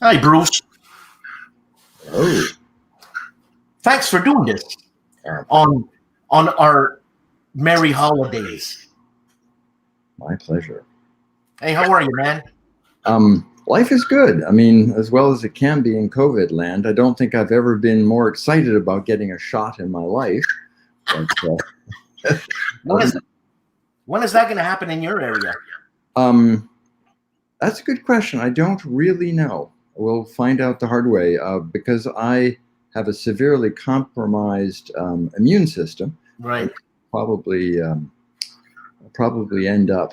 Hi, Bruce. Oh, Thanks for doing this on our merry holidays. my pleasure. Hey, how are you, man? Life is good. I mean, as well as it can be in COVID land. I don't think I've ever been more excited about getting a shot in my life. But, when is that going to happen in your area? that's a good question. I don't really know. We'll find out the hard way because I have a severely compromised immune system. Right. Probably end up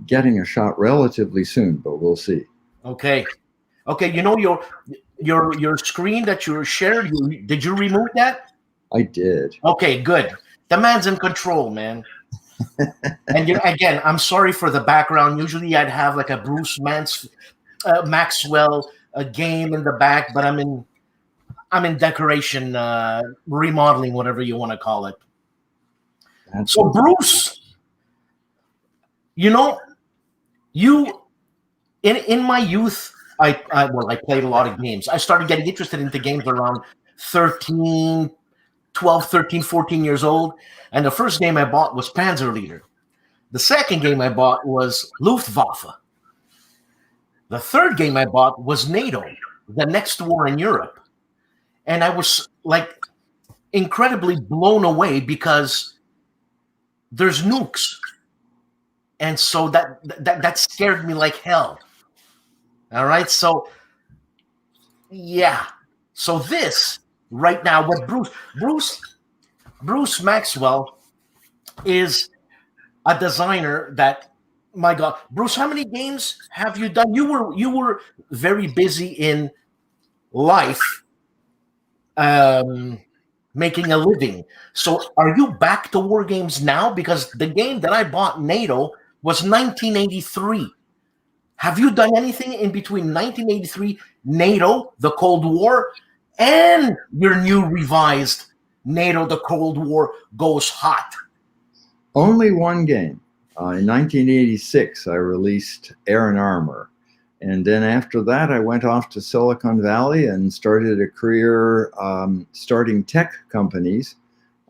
getting a shot relatively soon, but we'll see. Okay. Okay. You know your screen that you shared. Did you remove that? I did. Okay. Good. The man's in control, man. And again, I'm sorry for the background. Usually, I'd have like a Bruce Maxwell game in the back, but I'm in decoration, remodeling, whatever you want to call it. So, Bruce, you know, in my youth, I played a lot of games. I started getting interested into games around 12, 13, 14 years old. And the first game I bought was Panzerleader. The second game I bought was Luftwaffe. The third game I bought was NATO, the next war in Europe. And I was like incredibly blown away because there's nukes. And so that scared me like hell. All right. So, yeah. So this right now, what Bruce Maxwell is a designer that, my God, Bruce, how many games have you done? You were very busy in life, making a living. So are you back to war games now? Because the game that I bought, NATO, was 1983. Have you done anything in between 1983, NATO, the Cold War, and your new revised NATO, the Cold War Goes Hot? Only one game. In 1986, I released Air and Armor. And then after that, I went off to Silicon Valley and started a career starting tech companies.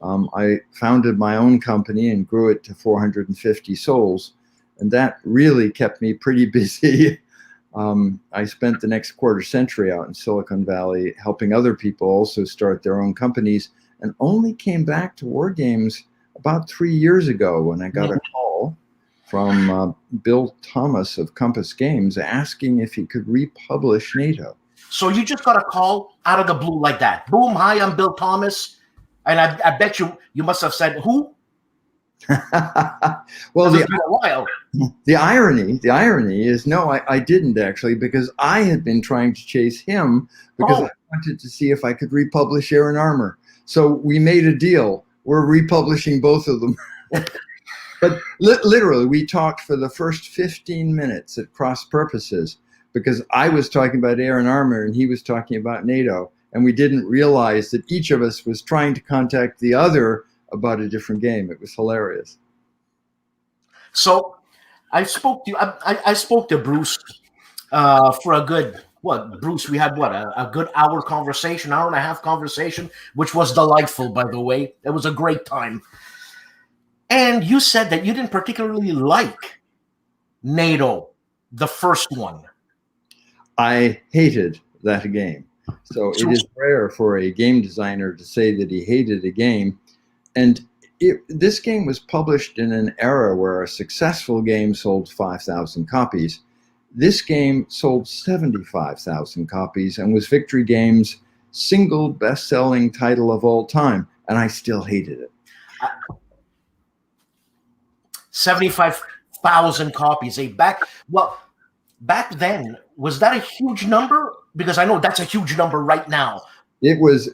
I founded my own company and grew it to 450 souls. And that really kept me pretty busy. I spent the next quarter century out in Silicon Valley helping other people also start their own companies, and only came back to war games about 3 years ago when I got a call from Bill Thomas of Compass Games asking if he could republish NATO. So you just got a call out of the blue like that. Boom, hi, I'm Bill Thomas. And I bet you must have said, who? Well, the irony is no, I didn't actually, because I had been trying to chase him because I wanted to see if I could republish Air and Armor. So we made a deal. We're republishing both of them. But literally, we talked for the first 15 minutes at cross purposes because I was talking about Air and Armor and he was talking about NATO. And we didn't realize that each of us was trying to contact the other about a different game. It was hilarious. So I spoke to Bruce for a good, Bruce, we had a good hour conversation, hour and a half conversation, which was delightful, by the way. It was a great time. And you said that you didn't particularly like NATO, the first one. I hated that game. So it is rare for a game designer to say that he hated a game. And this game was published in an era where a successful game sold 5,000 copies. This game sold 75,000 copies and was Victory Games' single best-selling title of all time. And I still hated it. 75,000 copies. Well, back then, was that a huge number? Because I know that's a huge number right now. It was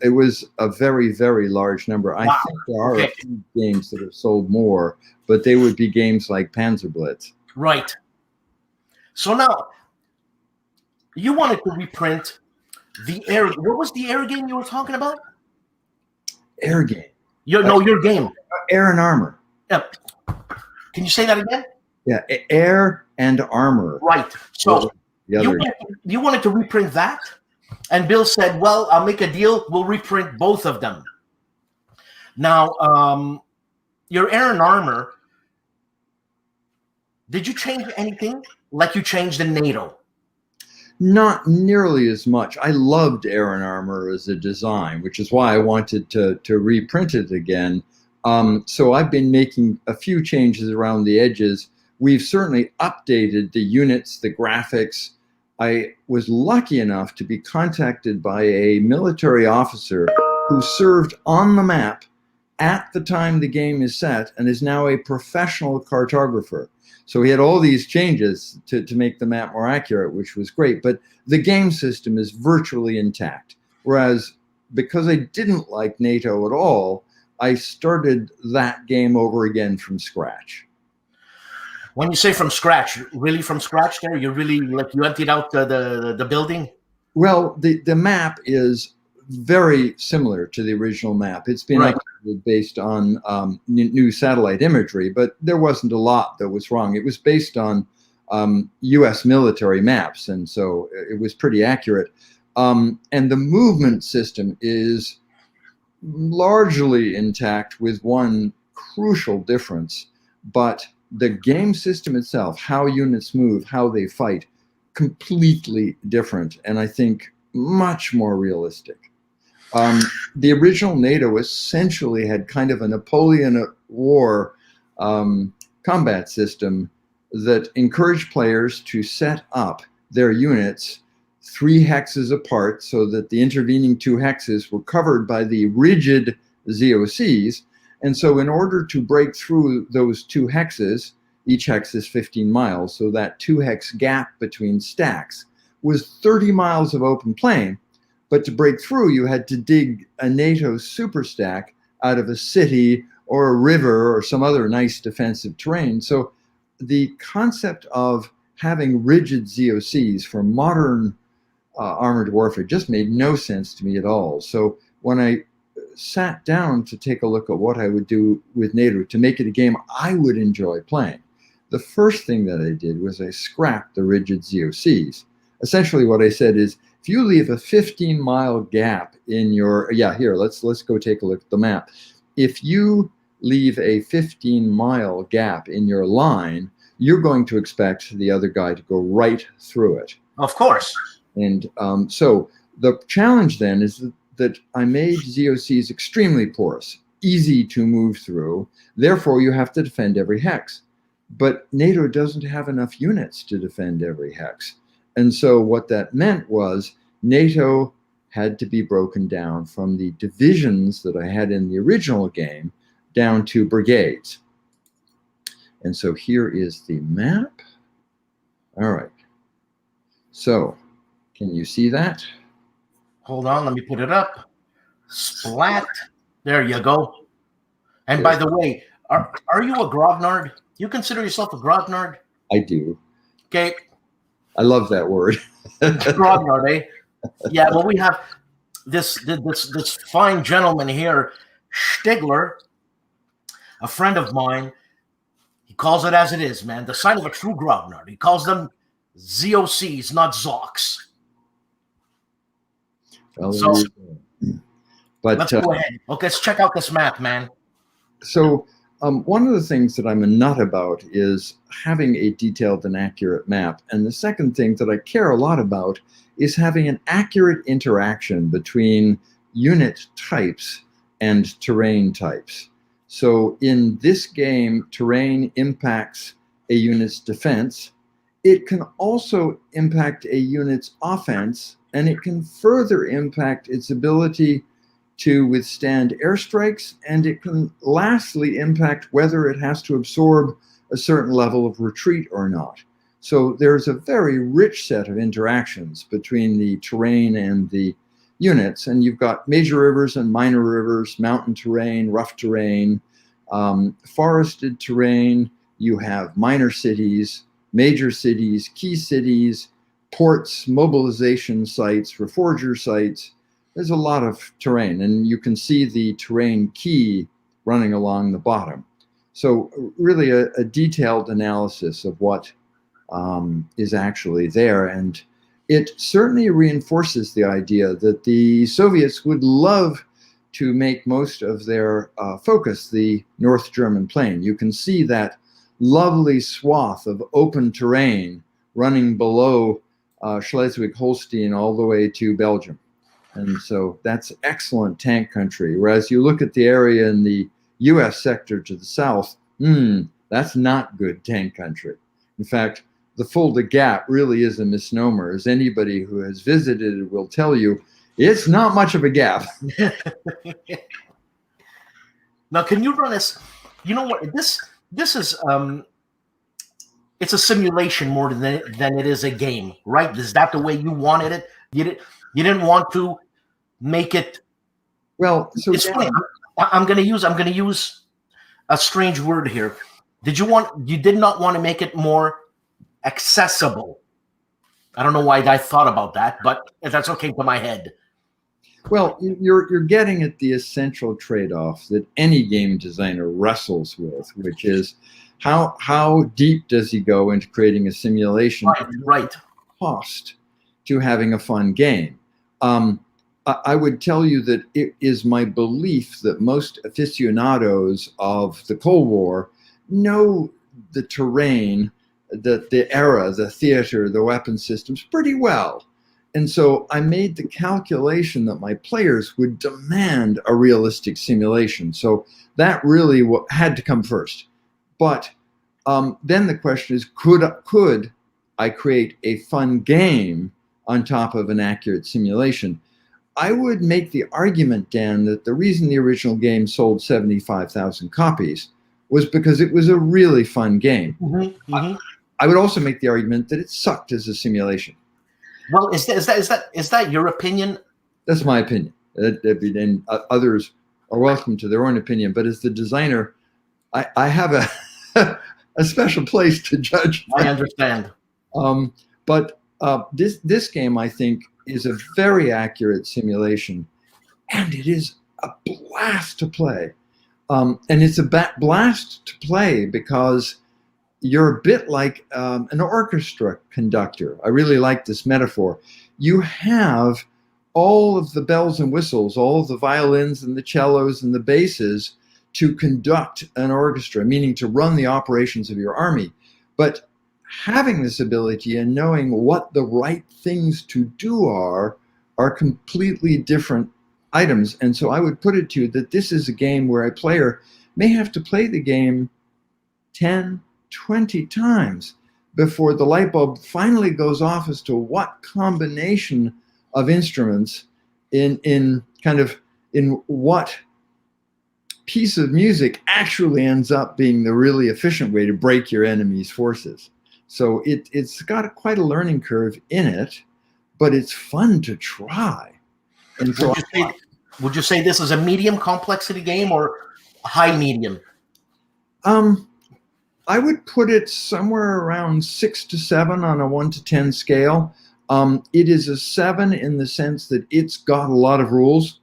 a very, very large number. I Wow. think there are Okay. a few games that have sold more, but they would be games like Panzerblitz. Right. So now, you wanted to reprint the air. What was the air game you were talking about? Air game. Your game. Air and Armor. Yeah. Can you say that again? Yeah, Air and Armor. Right. So you wanted to reprint that, and Bill said, "Well, I'll make a deal. We'll reprint both of them." Now, your Air and Armor. Did you change anything like you changed in Nato? Not nearly as much. I loved Air and Armor as a design, which is why I wanted to reprint it again. So I've been making a few changes around the edges. We've certainly updated the units, the graphics. I was lucky enough to be contacted by a military officer who served on the map at the time the game is set and is now a professional cartographer. So he had all these changes to make the map more accurate, which was great. But the game system is virtually intact. Whereas because I didn't like NATO at all, I started that game over again from scratch. When you say from scratch, really from scratch there? You really, like, you emptied out the building? Well, the map is very similar to the original map. It's been updated based on new satellite imagery, but there wasn't a lot that was wrong. It was based on US military maps, and so it was pretty accurate. And the movement system is largely intact with one crucial difference, but the game system itself, how units move, how they fight, completely different, and I think much more realistic. The original NATO essentially had kind of a Napoleon War combat system that encouraged players to set up their units 3 hexes apart so that the intervening 2 hexes were covered by the rigid ZOCs. And so in order to break through those 2 hexes, each hex is 15 miles, so that 2 hex gap between stacks was 30 miles of open plain. But to break through, you had to dig a NATO super stack out of a city or a river or some other nice defensive terrain. So the concept of having rigid ZOCs for modern armored warfare just made no sense to me at all. So when I sat down to take a look at what I would do with NATO to make it a game I would enjoy playing, the first thing that I did was I scrapped the rigid ZOCs. Essentially what I said is, if you leave a 15-mile gap in your, here, let's go take a look at the map. If you leave a 15-mile gap in your line, you're going to expect the other guy to go right through it. Of course. And so the challenge then is that I made ZOCs extremely porous, easy to move through. Therefore, you have to defend every hex. But NATO doesn't have enough units to defend every hex. And so what that meant was NATO had to be broken down from the divisions that I had in the original game down to brigades. And so here is the map. All right. So can you see that? Hold on, let me put it up. Splat. There you go. And by the way, are you a grognard? You consider yourself a grognard? I do. Okay. I love that word. Grognard, eh? Yeah, well, we have this fine gentleman here, Stigler, a friend of mine. He calls it as it is, man. The sign of a true grognard. He calls them ZOCs, not ZOCs. Well, so, but let's go ahead. Okay, let's check out this map, man. So one of the things that I'm a nut about is having a detailed and accurate map. And the second thing that I care a lot about is having an accurate interaction between unit types and terrain types. So in this game, terrain impacts a unit's defense. It can also impact a unit's offense, and it can further impact its ability to withstand airstrikes, and it can lastly impact whether it has to absorb a certain level of retreat or not. So there's a very rich set of interactions between the terrain and the units. And you've got major rivers and minor rivers, mountain terrain, rough terrain, forested terrain. You have minor cities, major cities, key cities, ports, mobilization sites, reforger sites. There's a lot of terrain, and you can see the terrain key running along the bottom. So really a detailed analysis of what is actually there. And it certainly reinforces the idea that the Soviets would love to make most of their focus the North German plain. You can see that lovely swath of open terrain running below Schleswig-Holstein all the way to Belgium. And so that's excellent tank country. Whereas you look at the area in the US sector to the south, that's not good tank country. In fact, the Fulda Gap really is a misnomer. As anybody who has visited it will tell you, it's not much of a gap. Now, can you run us? You know what? This is it's a simulation more than it is a game, right? Is that the way you wanted it? You didn't want to make it. Well, so it's funny. I'm gonna use a strange word here. You did not want to make it more accessible. I don't know why I thought about that, but that's okay to my head. Well, you're getting at the essential trade-off that any game designer wrestles with, which is how deep does he go into creating a simulation? Right. Cost to having a fun game. I would tell you that it is my belief that most aficionados of the Cold War know the terrain, the era, the theater, the weapon systems pretty well. And so I made the calculation that my players would demand a realistic simulation. So that really had to come first. But then the question is, could I create a fun game on top of an accurate simulation? I would make the argument, Dan, that the reason the original game sold 75,000 copies was because it was a really fun game. I would also make the argument that it sucked as a simulation. Well, is that your opinion? That's my opinion. And others are welcome to their own opinion. But as the designer, I have a special place to judge. I understand. But this game, I think, is a very accurate simulation, and it is a blast to play. And it's a blast to play because you're a bit like an orchestra conductor. I really like this metaphor. You have all of the bells and whistles, all of the violins and the cellos and the basses to conduct an orchestra, meaning to run the operations of your army. But having this ability and knowing what the right things to do are completely different items. And so I would put it to you that this is a game where a player may have to play the game 10, 20 times before the light bulb finally goes off as to what combination of instruments in what piece of music actually ends up being the really efficient way to break your enemy's forces. So it's got quite a learning curve in it, but it's fun to try. And so would you say this is a medium complexity game or high medium? I would put it somewhere around 6 to 7 on a 1 to 10 scale. It is a 7 in the sense that it's got a lot of rules.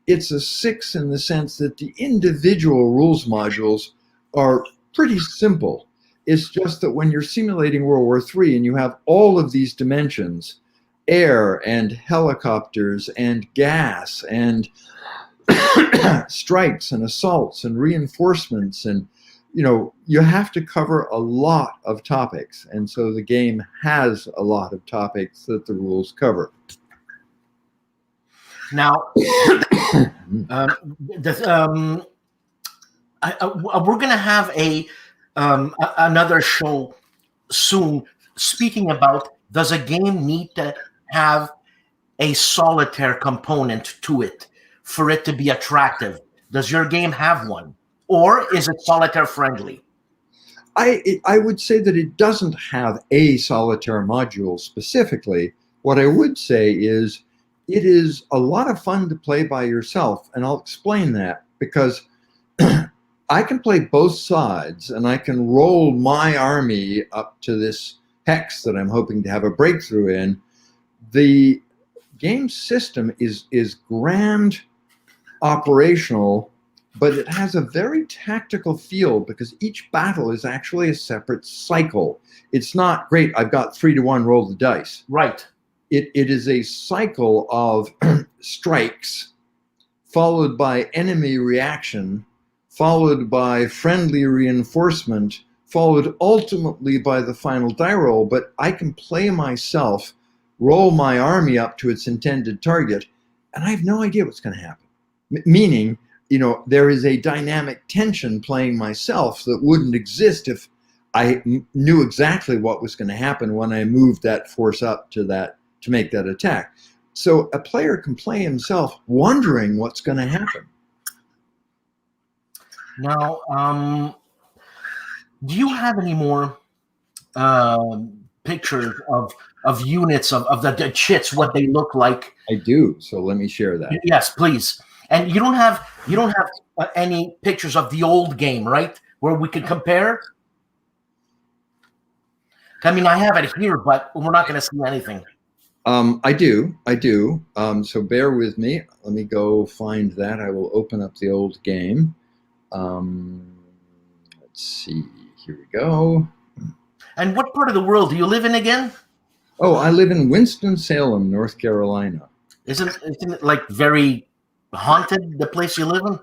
It's a 6 in the sense that the individual rules modules are pretty simple. It's just that when you're simulating World War III and you have all of these dimensions, air and helicopters and gas and strikes and assaults and reinforcements, and you have to cover a lot of topics. And so the game has a lot of topics that the rules cover. Now, we're going to have another show soon speaking about, does a game need to have a solitaire component to it for it to be attractive? Does your game have one? Or is it solitaire friendly? I would say that it doesn't have a solitaire module specifically. What I would say is it is a lot of fun to play by yourself, and I'll explain that because I can play both sides, and I can roll my army up to this hex that I'm hoping to have a breakthrough in. The game system is grand, operational, but it has a very tactical feel because each battle is actually a separate cycle. It's not great, I've got 3-to-1, roll the dice. Right. It is a cycle of strikes, followed by enemy reaction, followed by friendly reinforcement, followed ultimately by the final die roll. But I can play myself, roll my army up to its intended target, and I have no idea what's going to happen. Meaning, you know, there is a dynamic tension playing myself that wouldn't exist if I knew exactly what was going to happen when I moved that force up to make that attack. So a player can play himself wondering what's going to happen. Now, do you have any more pictures of units of the chits, what they look like? I do. So let me share that. Yes, please. And you don't have any pictures of the old game, right? Where we could compare. I mean, I have it here, but we're not going to see anything. I do. So bear with me. Let me go find that. I will open up the old game. Let's see. Here we go. And what part of the world do you live in again? Oh, I live in Winston-Salem, North Carolina. Isn't it like very haunted, the place you live in?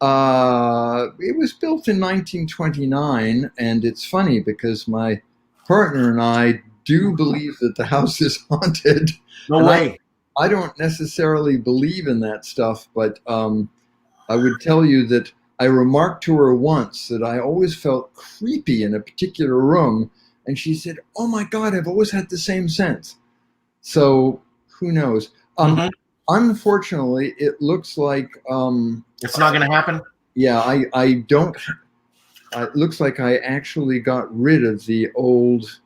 It was built in 1929, and it's funny because my partner and I do believe that the house is haunted. No way. I don't necessarily believe in that stuff, but I would tell you that I remarked to her once that I always felt creepy in a particular room, and she said, "Oh my God, I've always had the same sense." So who knows? Unfortunately, it looks like it's not going to happen. Yeah, I don't. It looks like I actually got rid of the old.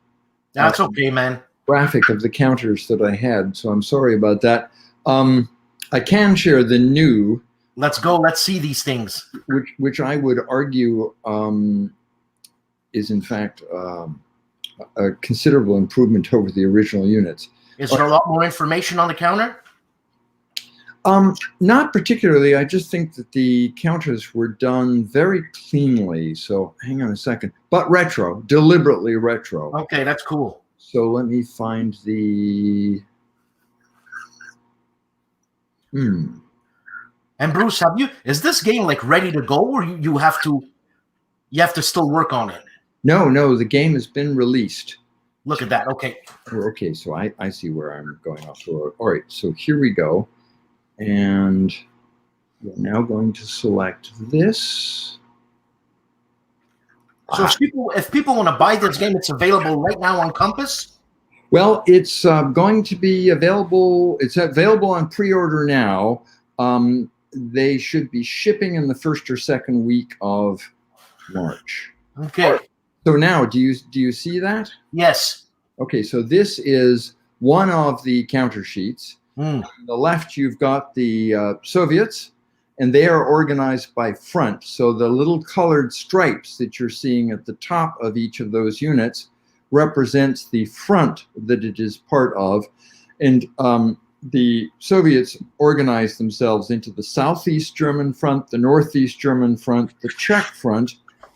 That's okay, man. Graphic of the counters that I had, so I'm sorry about that. I can share the new. Let's go. Let's see these things. Which I would argue is in fact a considerable improvement over the original units. Is there a lot more information on the counter? Not particularly. I just think that the counters were done very cleanly. So hang on a second. But retro, deliberately retro. Okay, that's cool. So let me find the. And Bruce, is this game like ready to go, or you have to still work on it? No, the game has been released. Look at that. Okay. Okay, so I see where I'm going off the road. All right, so here we go. And we're now going to select this. So if people want to buy this game, it's available right now on Compass? Well, it's going to be available. It's available on pre-order now. They should be shipping in the first or second week of March. Okay. So now, do you see that? Yes. Okay, so this is one of the counter sheets. On the left, you've got the Soviets, and they are organized by front. So the little colored stripes that you're seeing at the top of each of those units represents the front that it is part of. And the Soviets organized themselves into the Southeast German front, the Northeast German front, the Czech front,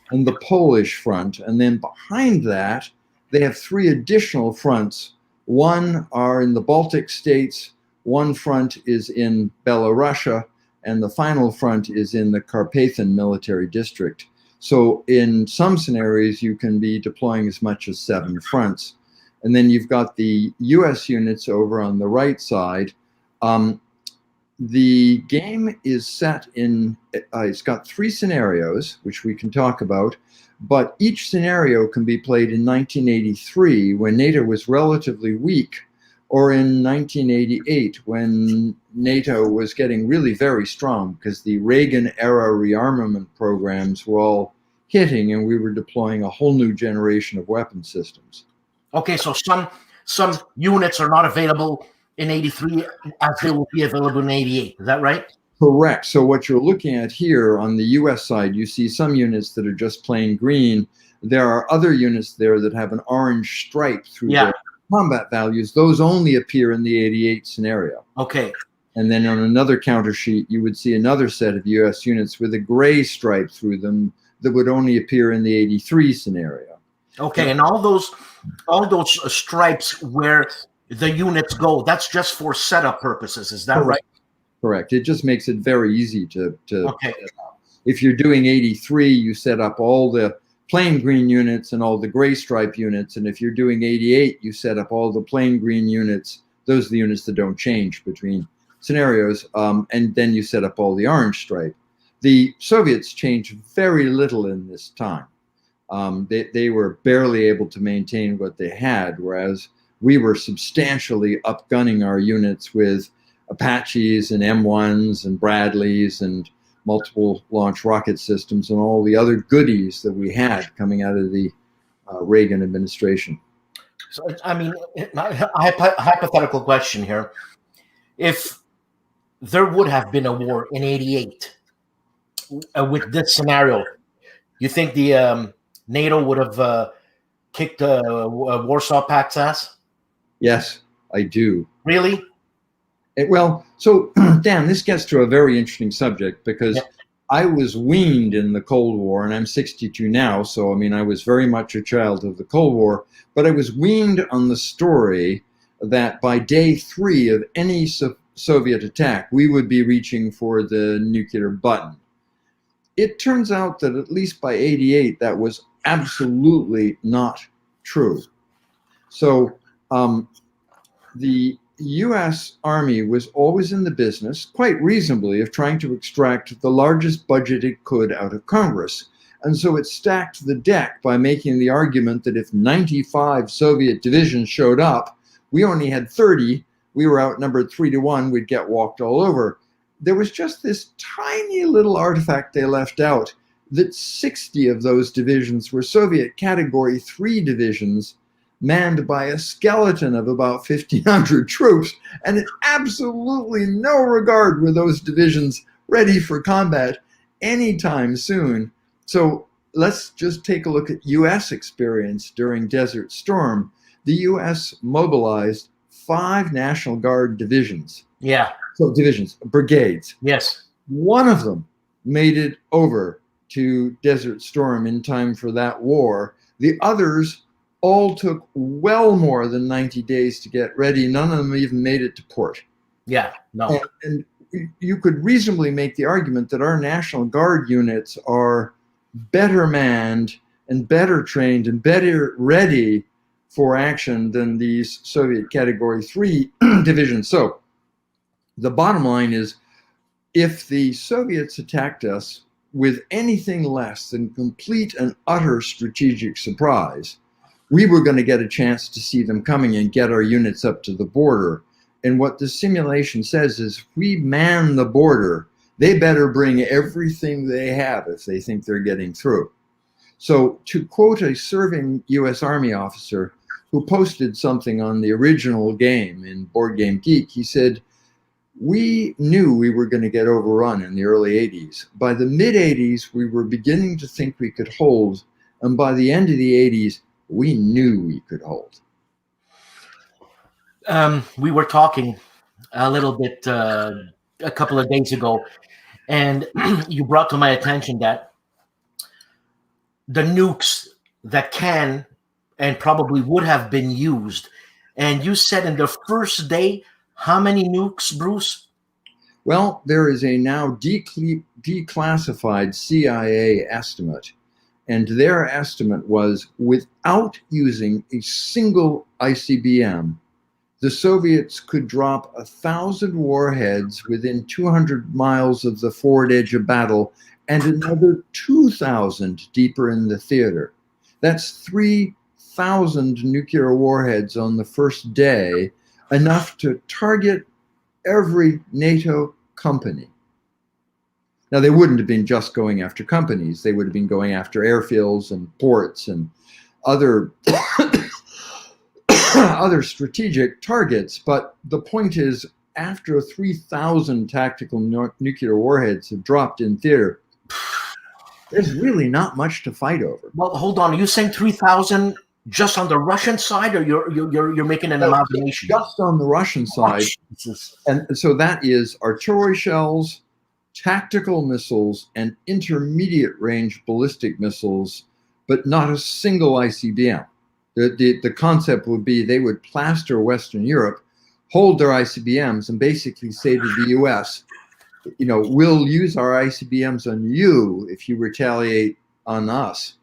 and the Polish front. And then behind that, they have three additional fronts. One are in the Baltic states, one front is in Belarusia, and the final front is in the Carpathian military district. So in some scenarios, you can be deploying as much as 7 fronts. And then you've got the US units over on the right side. The game is set in, it's got 3 scenarios, which we can talk about, but each scenario can be played in 1983 when NATO was relatively weak, or in 1988 when NATO was getting really very strong because the Reagan-era rearmament programs were all hitting, and we were deploying a whole new generation of weapon systems. Okay, so some units are not available in 83 as they will be available in 88. Is that right? Correct. So what you're looking at here on the US side, you see some units that are just plain green. There are other units there that have an orange stripe through their combat values. Those only appear in the 88 scenario. Okay. And then on another counter sheet, you would see another set of US units with a gray stripe through them that would only appear in the 83 scenario. Okay, and all those stripes where the units go, that's just for setup purposes. Is that Correct. right? Correct. It just makes it very easy to Okay. set up. If you're doing 83, you set up all the plain green units and all the gray stripe units. And if you're doing 88, you set up all the plain green units. Those are the units that don't change between scenarios. And then you set up all the orange stripe. The Soviets changed very little in this time. They were barely able to maintain what they had, whereas we were substantially upgunning our units with Apaches and M1s and Bradleys and multiple launch rocket systems and all the other goodies that we had coming out of the Reagan administration. So, I mean, a hypothetical question here. If there would have been a war in 88 with this scenario, you think the NATO would have kicked Warsaw Pact's ass? Yes, I do. Really? Well, so Dan, this gets to a very interesting subject because I was weaned in the Cold War, and I'm 62 now, so I mean, I was very much a child of the Cold War, but I was weaned on the story that by day 3 of any Soviet attack, we would be reaching for the nuclear button. It turns out that at least by 88, that was absolutely not true. So the U.S. Army was always in the business, quite reasonably, of trying to extract the largest budget it could out of Congress. And so it stacked the deck by making the argument that if 95 Soviet divisions showed up, we only had 30, we were outnumbered 3-1, we'd get walked all over. There was just this tiny little artifact they left out, that 60 of those divisions were Soviet Category 3 divisions, manned by a skeleton of about 1,500 troops, and in absolutely no regard were those divisions ready for combat anytime soon. So let's just take a look at U.S. experience during Desert Storm. The U.S. mobilized 5 National Guard divisions. Yeah. So divisions, brigades. Yes. One of them made it over to Desert Storm in time for that war. The others all took well more than 90 days to get ready. None of them even made it to port. Yeah, no. And you could reasonably make the argument that our National Guard units are better manned and better trained and better ready for action than these Soviet Category 3 divisions. So the bottom line is, if the Soviets attacked us with anything less than complete and utter strategic surprise, we were going to get a chance to see them coming and get our units up to the border. And what the simulation says is, if we man the border, they better bring everything they have if they think they're getting through. So to quote a serving U.S. Army officer who posted something on the original game in Board Game Geek, he said, "We knew we were going to get overrun in the early 80s. By the mid-80s, we were beginning to think we could hold. And by the end of the 80s, we knew we could hold." We were talking a little bit a couple of days ago, and you brought to my attention that the nukes that can and probably would have been used, and you said in the first day, how many nukes, Bruce? Well, there is a now declassified CIA estimate, and their estimate was, without using a single ICBM, the Soviets could drop 1,000 warheads within 200 miles of the forward edge of battle and another 2,000 deeper in the theater. That's 3,000 nuclear warheads on the first day, enough to target every NATO company. Now, they wouldn't have been just going after companies. They would have been going after airfields and ports and other other strategic targets. But the point is, after 3,000 tactical nuclear warheads have dropped in theater, there's really not much to fight over. Well, hold on. Are you saying 3,000 just on the Russian side, or you're making an amalgamation? Just on the Russian side. Oh, and so that is artillery shells, tactical missiles, and intermediate range ballistic missiles, but not a single ICBM. The concept would be they would plaster Western Europe, hold their ICBMs, and basically say to the US, you know, we'll use our ICBMs on you if you retaliate on us.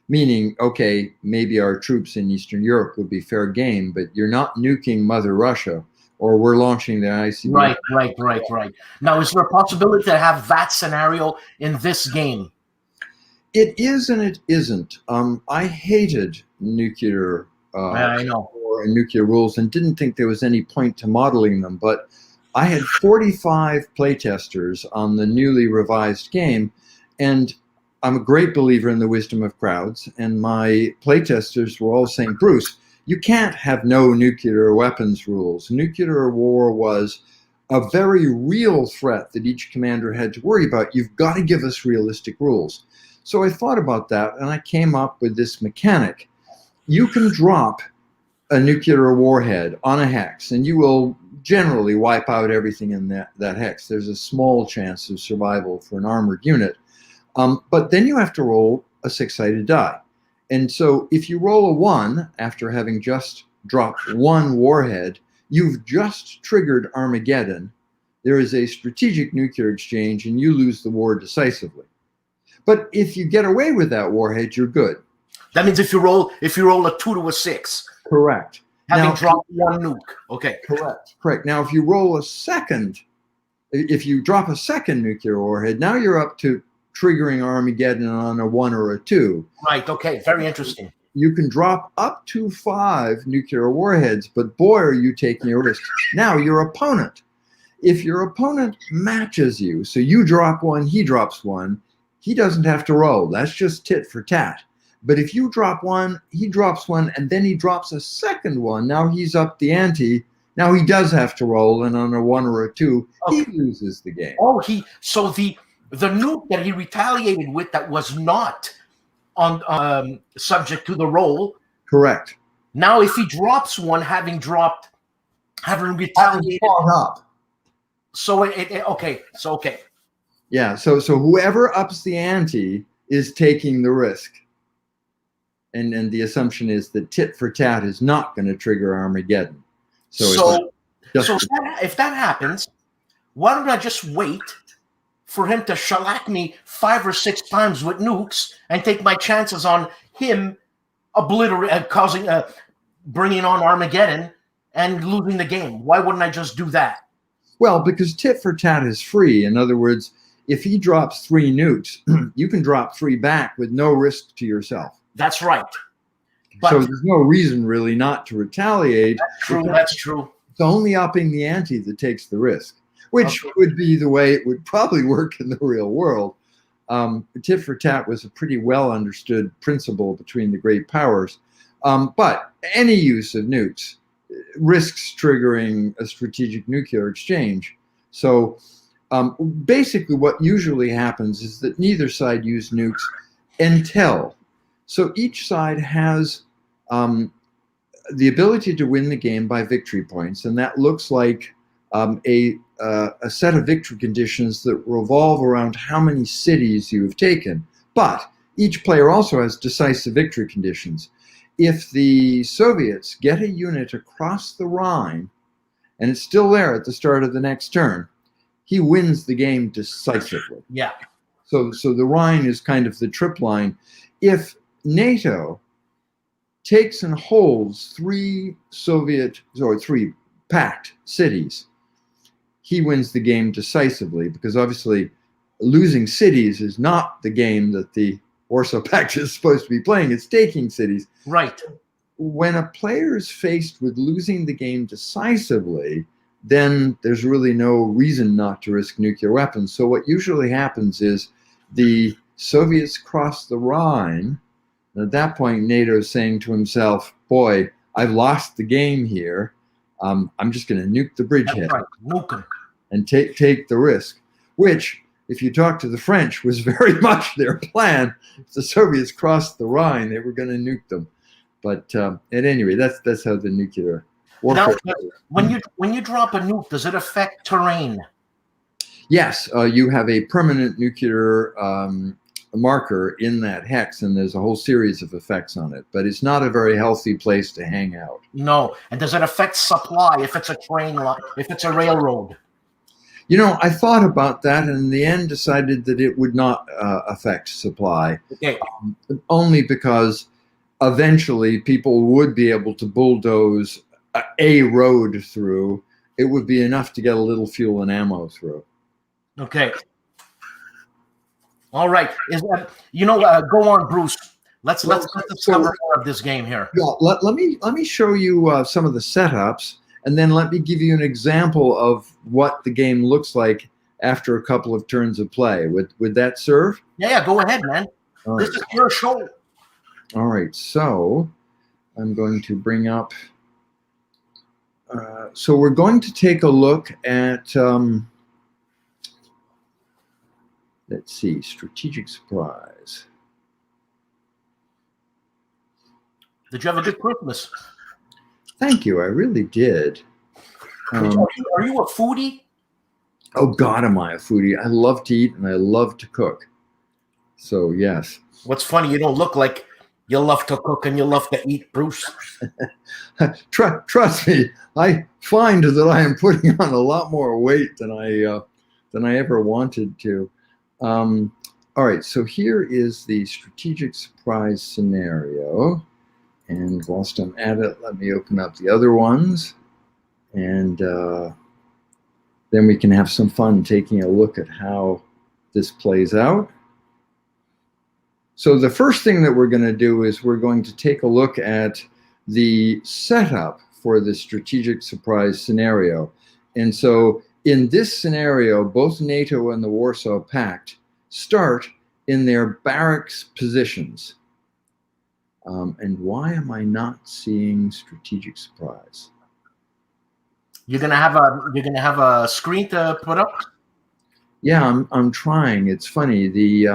Meaning, okay, maybe our troops in Eastern Europe would be fair game, but you're not nuking Mother Russia, or we're launching the ICBM. Right. Now, is there a possibility to have that scenario in this game? It is and it isn't. I hated nuclear I know. war and nuclear rules and didn't think there was any point to modeling them, but I had 45 playtesters on the newly revised game, and I'm a great believer in the wisdom of crowds, and my playtesters were all saying, Bruce, you can't have no nuclear weapons rules. Nuclear war was a very real threat that each commander had to worry about. You've got to give us realistic rules. So I thought about that, and I came up with this mechanic. You can drop a nuclear warhead on a hex, and you will generally wipe out everything in that hex. There's a small chance of survival for an armored unit. But then you have to roll a 6-sided die. And so if you roll a 1 after having just dropped one warhead, you've just triggered Armageddon. There is a strategic nuclear exchange, and you lose the war decisively. But if you get away with that warhead, you're good. That means if you roll a 2 to a 6. Correct. Having Now, dropped one nuke. Okay. Correct. Now, if you roll if you drop a second nuclear warhead, now you're up to triggering Armageddon on a 1 or a 2. Right. Okay. Very interesting. You can drop up to 5 nuclear warheads, but boy, are you taking a risk. Now, your opponent. If your opponent matches you, so you drop 1, he drops 1, he doesn't have to roll. That's just tit for tat. But if you drop 1, he drops 1, and then he drops a second one, now he's up the ante. Now he does have to roll, and on a 1 or a 2, he loses the game. Oh, so the nuke that he retaliated with that was not on subject to the roll. Correct. Now, if he drops one, having retaliated, up. So okay. Yeah. So whoever ups the ante is taking the risk, and the assumption is that tit for tat is not going to trigger Armageddon. So if that happens, why don't I just wait for him to shellac me 5 or 6 times with nukes and take my chances on him bringing on Armageddon and losing the game? Why wouldn't I just do that? Well, because tit for tat is free. In other words, if he drops 3 nukes, you can drop 3 back with no risk to yourself. That's right. But so there's no reason really not to retaliate. That's true. It's only upping the ante that takes the risk, which would be the way it would probably work in the real world. Tit for tat was a pretty well understood principle between the great powers. But any use of nukes risks triggering a strategic nuclear exchange. So basically what usually happens is that neither side use nukes until. So each side has the ability to win the game by victory points, and that looks like a set of victory conditions that revolve around how many cities you have taken. But each player also has decisive victory conditions. If the Soviets get a unit across the Rhine, and it's still there at the start of the next turn, he wins the game decisively. Yeah. So the Rhine is kind of the trip line. If NATO takes and holds 3 pact cities, he wins the game decisively, because obviously losing cities is not the game that the Warsaw Pact is supposed to be playing. It's taking cities. Right. When a player is faced with losing the game decisively, then there's really no reason not to risk nuclear weapons. So what usually happens is the Soviets cross the Rhine. And at that point, NATO is saying to himself, boy, I've lost the game here. I'm just going to nuke the bridgehead. Right. Nuke 'em. And take the risk, which, if you talk to the French, was very much their plan. If the Soviets crossed the Rhine, they were going to nuke them. But at any rate, that's how the nuclear warfare. Now, when you drop a nuke, does it affect terrain? Yes, you have a permanent nuclear marker in that hex, and there's a whole series of effects on it. But it's not a very healthy place to hang out. No. And does it affect supply if it's a train line, if it's a railroad? You know, I thought about that, and in the end decided that it would not affect supply. Okay. Only because eventually people would be able to bulldoze a road through. It would be enough to get a little fuel and ammo through. Okay. All right. Is that, go on, Bruce. Let's discover more of this game here. Yeah, let me show you some of the setups, and then let me give you an example of what the game looks like after a couple of turns of play. Would that serve? Yeah, go ahead, man. All This right. is your show. All right, so I'm going to bring up. So we're going to take a look at. Let's see, strategic surprise. Did you have a good Christmas? Thank you, I really did. Are you a foodie? Oh God, am I a foodie? I love to eat and I love to cook. So yes. What's funny, you don't look like you love to cook and you love to eat, Bruce. Trust me, I find that I am putting on a lot more weight than I ever wanted to. All right, so here is the strategic surprise scenario. And whilst I'm at it, let me open up the other ones. And then we can have some fun taking a look at how this plays out. So the first thing that we're going to do is we're going to take a look at the setup for the strategic surprise scenario. And so in this scenario, both NATO and the Warsaw Pact start in their barracks positions. And why am I not seeing strategic surprise? You're gonna have a screen to put up? Yeah, I'm trying. It's funny. The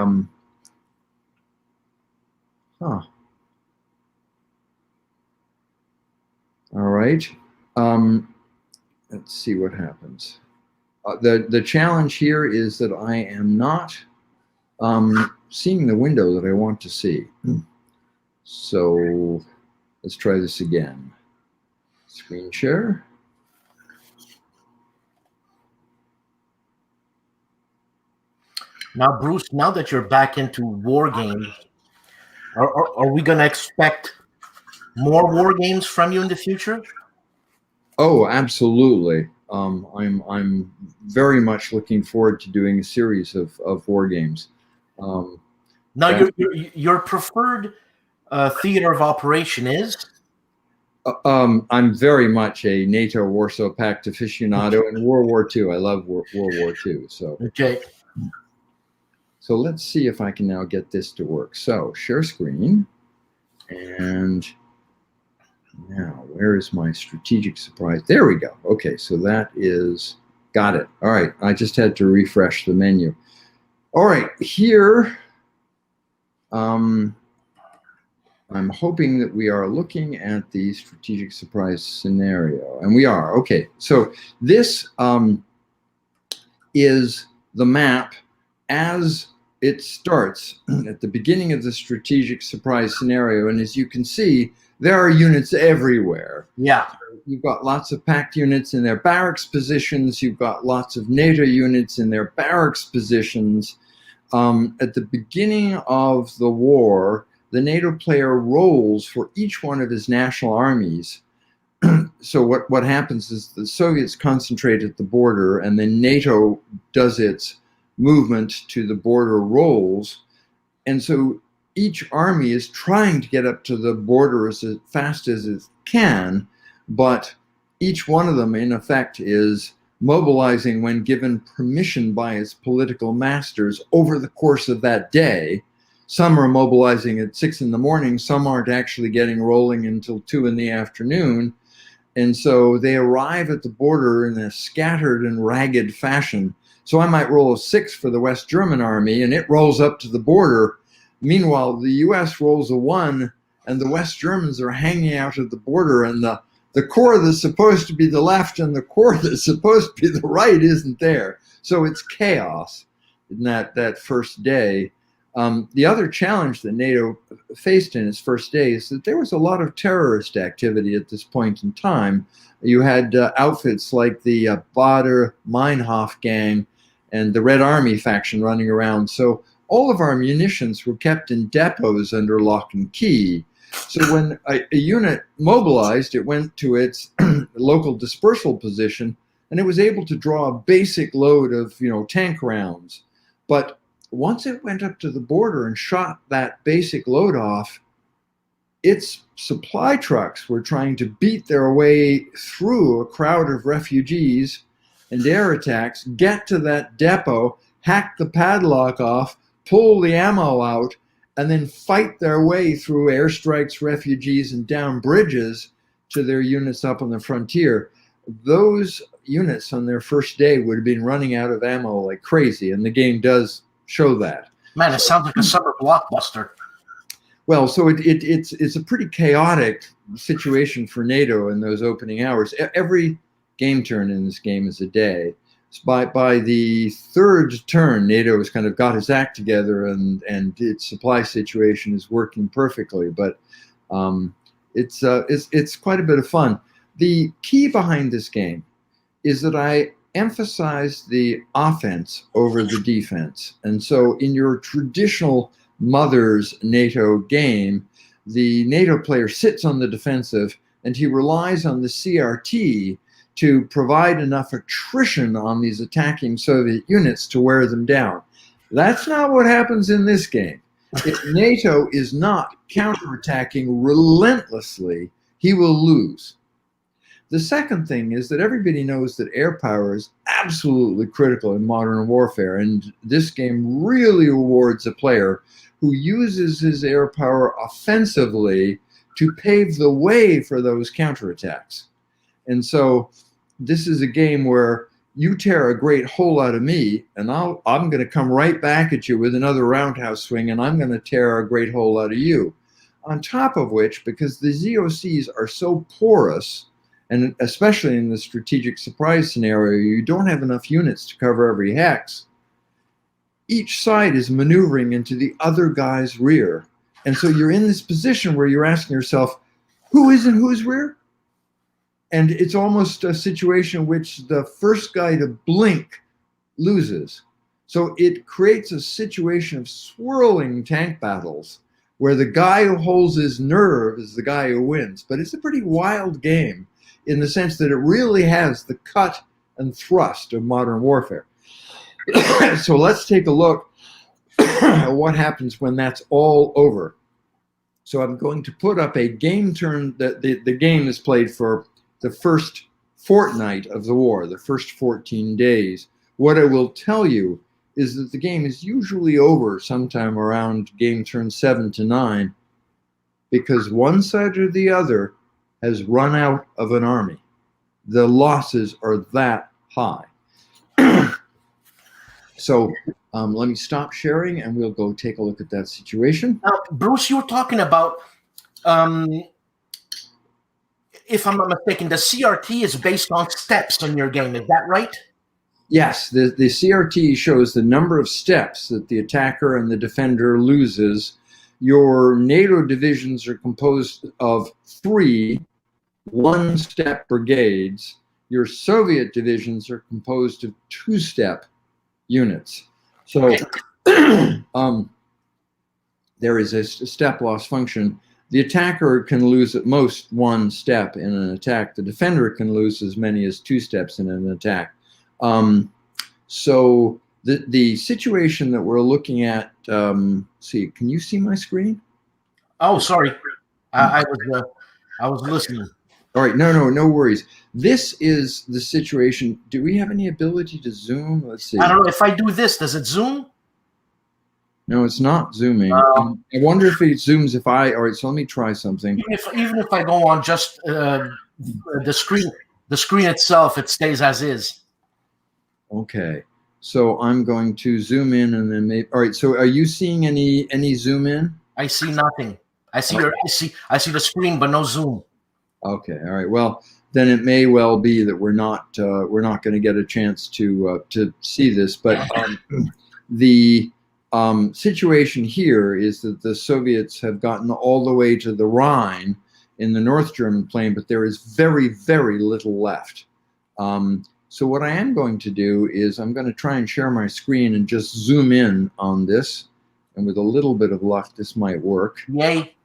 All right. Let's see what happens. The challenge here is that I am not seeing the window that I want to see. So let's try this again. Screen share. Now, Bruce, now that you're back into war games, are we going to expect more war games from you in the future? Oh, absolutely. I'm very much looking forward to doing a series of war games. Now, your preferred theater of operation is? I'm very much a NATO Warsaw Pact aficionado and World War II. I love World War II. So Okay. So let's see if I can now get this to work. So share screen, and now where is my strategic surprise? There we go. Okay, so that is, got it. All right, I just had to refresh the menu. All right, here, I'm hoping that we are looking at the strategic surprise scenario, and we are. Okay, so this is the map as it starts at the beginning of the strategic surprise scenario. And as you can see, there are units everywhere. Yeah. You've got lots of pact units in their barracks positions. You've got lots of NATO units in their barracks positions. At the beginning of the war, the NATO player rolls for each one of his national armies. So what happens is the Soviets concentrate at the border, and then NATO does its movement to the border rolls. And so each army is trying to get up to the border as fast as it can, but each one of them, in effect, is mobilizing when given permission by its political masters over the course of that day. Some are mobilizing at 6 in the morning. Some aren't actually getting rolling until 2 in the afternoon. And so they arrive at the border in a scattered and ragged fashion. So I might roll a 6 for the West German army, and it rolls up to the border. Meanwhile, the US rolls a 1, and the West Germans are hanging out at the border, and the corps that's supposed to be the left and the corps that's supposed to be the right isn't there. So it's chaos in that first day. The other challenge that NATO faced in its first day is that there was a lot of terrorist activity at this point in time. You had outfits like the Baader-Meinhof gang and the Red Army faction running around. So all of our munitions were kept in depots under lock and key. So when a unit mobilized, it went to its local dispersal position, and it was able to draw a basic load of, tank rounds. But once it went up to the border and shot that basic load off, its supply trucks were trying to beat their way through a crowd of refugees and air attacks, get to that depot, hack the padlock off, pull the ammo out, and then fight their way through airstrikes, refugees, and down bridges to their units up on the frontier. Those units on their first day would have been running out of ammo like crazy, and the game does show that. Man, it sounds like a summer blockbuster. Well, so it's a pretty chaotic situation for NATO in those opening hours. Every game turn in this game is a day. By the third turn, NATO has kind of got his act together, and its supply situation is working perfectly. But it's quite a bit of fun. The key behind this game is that I emphasize the offense over the defense. And so in your traditional Mother's NATO game, the NATO player sits on the defensive, and he relies on the CRT to provide enough attrition on these attacking Soviet units to wear them down. That's not what happens in this game. If NATO is not counterattacking relentlessly, he will lose. The second thing is that everybody knows that air power is absolutely critical in modern warfare, and this game really rewards a player who uses his air power offensively to pave the way for those counterattacks. And so this is a game where you tear a great hole out of me, and I'm going to come right back at you with another roundhouse swing, and I'm going to tear a great hole out of you. On top of which, because the ZOCs are so porous, and especially in the strategic surprise scenario, you don't have enough units to cover every hex. Each side is maneuvering into the other guy's rear. And so you're in this position where you're asking yourself, who is in whose rear? And it's almost a situation in which the first guy to blink loses. So it creates a situation of swirling tank battles where the guy who holds his nerve is the guy who wins. But it's a pretty wild game in the sense that it really has the cut and thrust of modern warfare. So let's take a look at what happens when that's all over. So I'm going to put up a game turn. The game is played for the first fortnight of the war, the first 14 days. What I will tell you is that the game is usually over sometime around game turn 7 to 9, because one side or the other has run out of an army. The losses are that high. So let me stop sharing, and we'll go take a look at that situation. Now, Bruce, you were talking about, if I'm not mistaken, the CRT is based on steps in your game. Is that right? Yes, the CRT shows the number of steps that the attacker and the defender loses. Your NATO divisions are composed of 3 one-step brigades. Your Soviet divisions are composed of 2-step units. So there is a step loss function. The attacker can lose at most 1 step in an attack. The defender can lose as many as 2 steps in an attack. So the situation that we're looking at, see, can you see my screen? Oh, sorry. I was listening. All right, no worries. This is the situation. Do we have any ability to zoom? Let's see. I don't know. If I do this, does it zoom? No, it's not zooming. I wonder if it zooms if I. All right, so let me try something. Even if I go on just the screen itself, it stays as is. Okay, so I'm going to zoom in and then maybe. All right, so are you seeing any zoom in? I see nothing. I see the screen, but no zoom. Okay, all right. Well, then it may well be that we're not going to get a chance to see this. But the situation here is that the Soviets have gotten all the way to the Rhine in the North German plain, but there is very, very little left. So what I am going to do is I'm going to try and share my screen and just zoom in on this. And with a little bit of luck, this might work. Yay.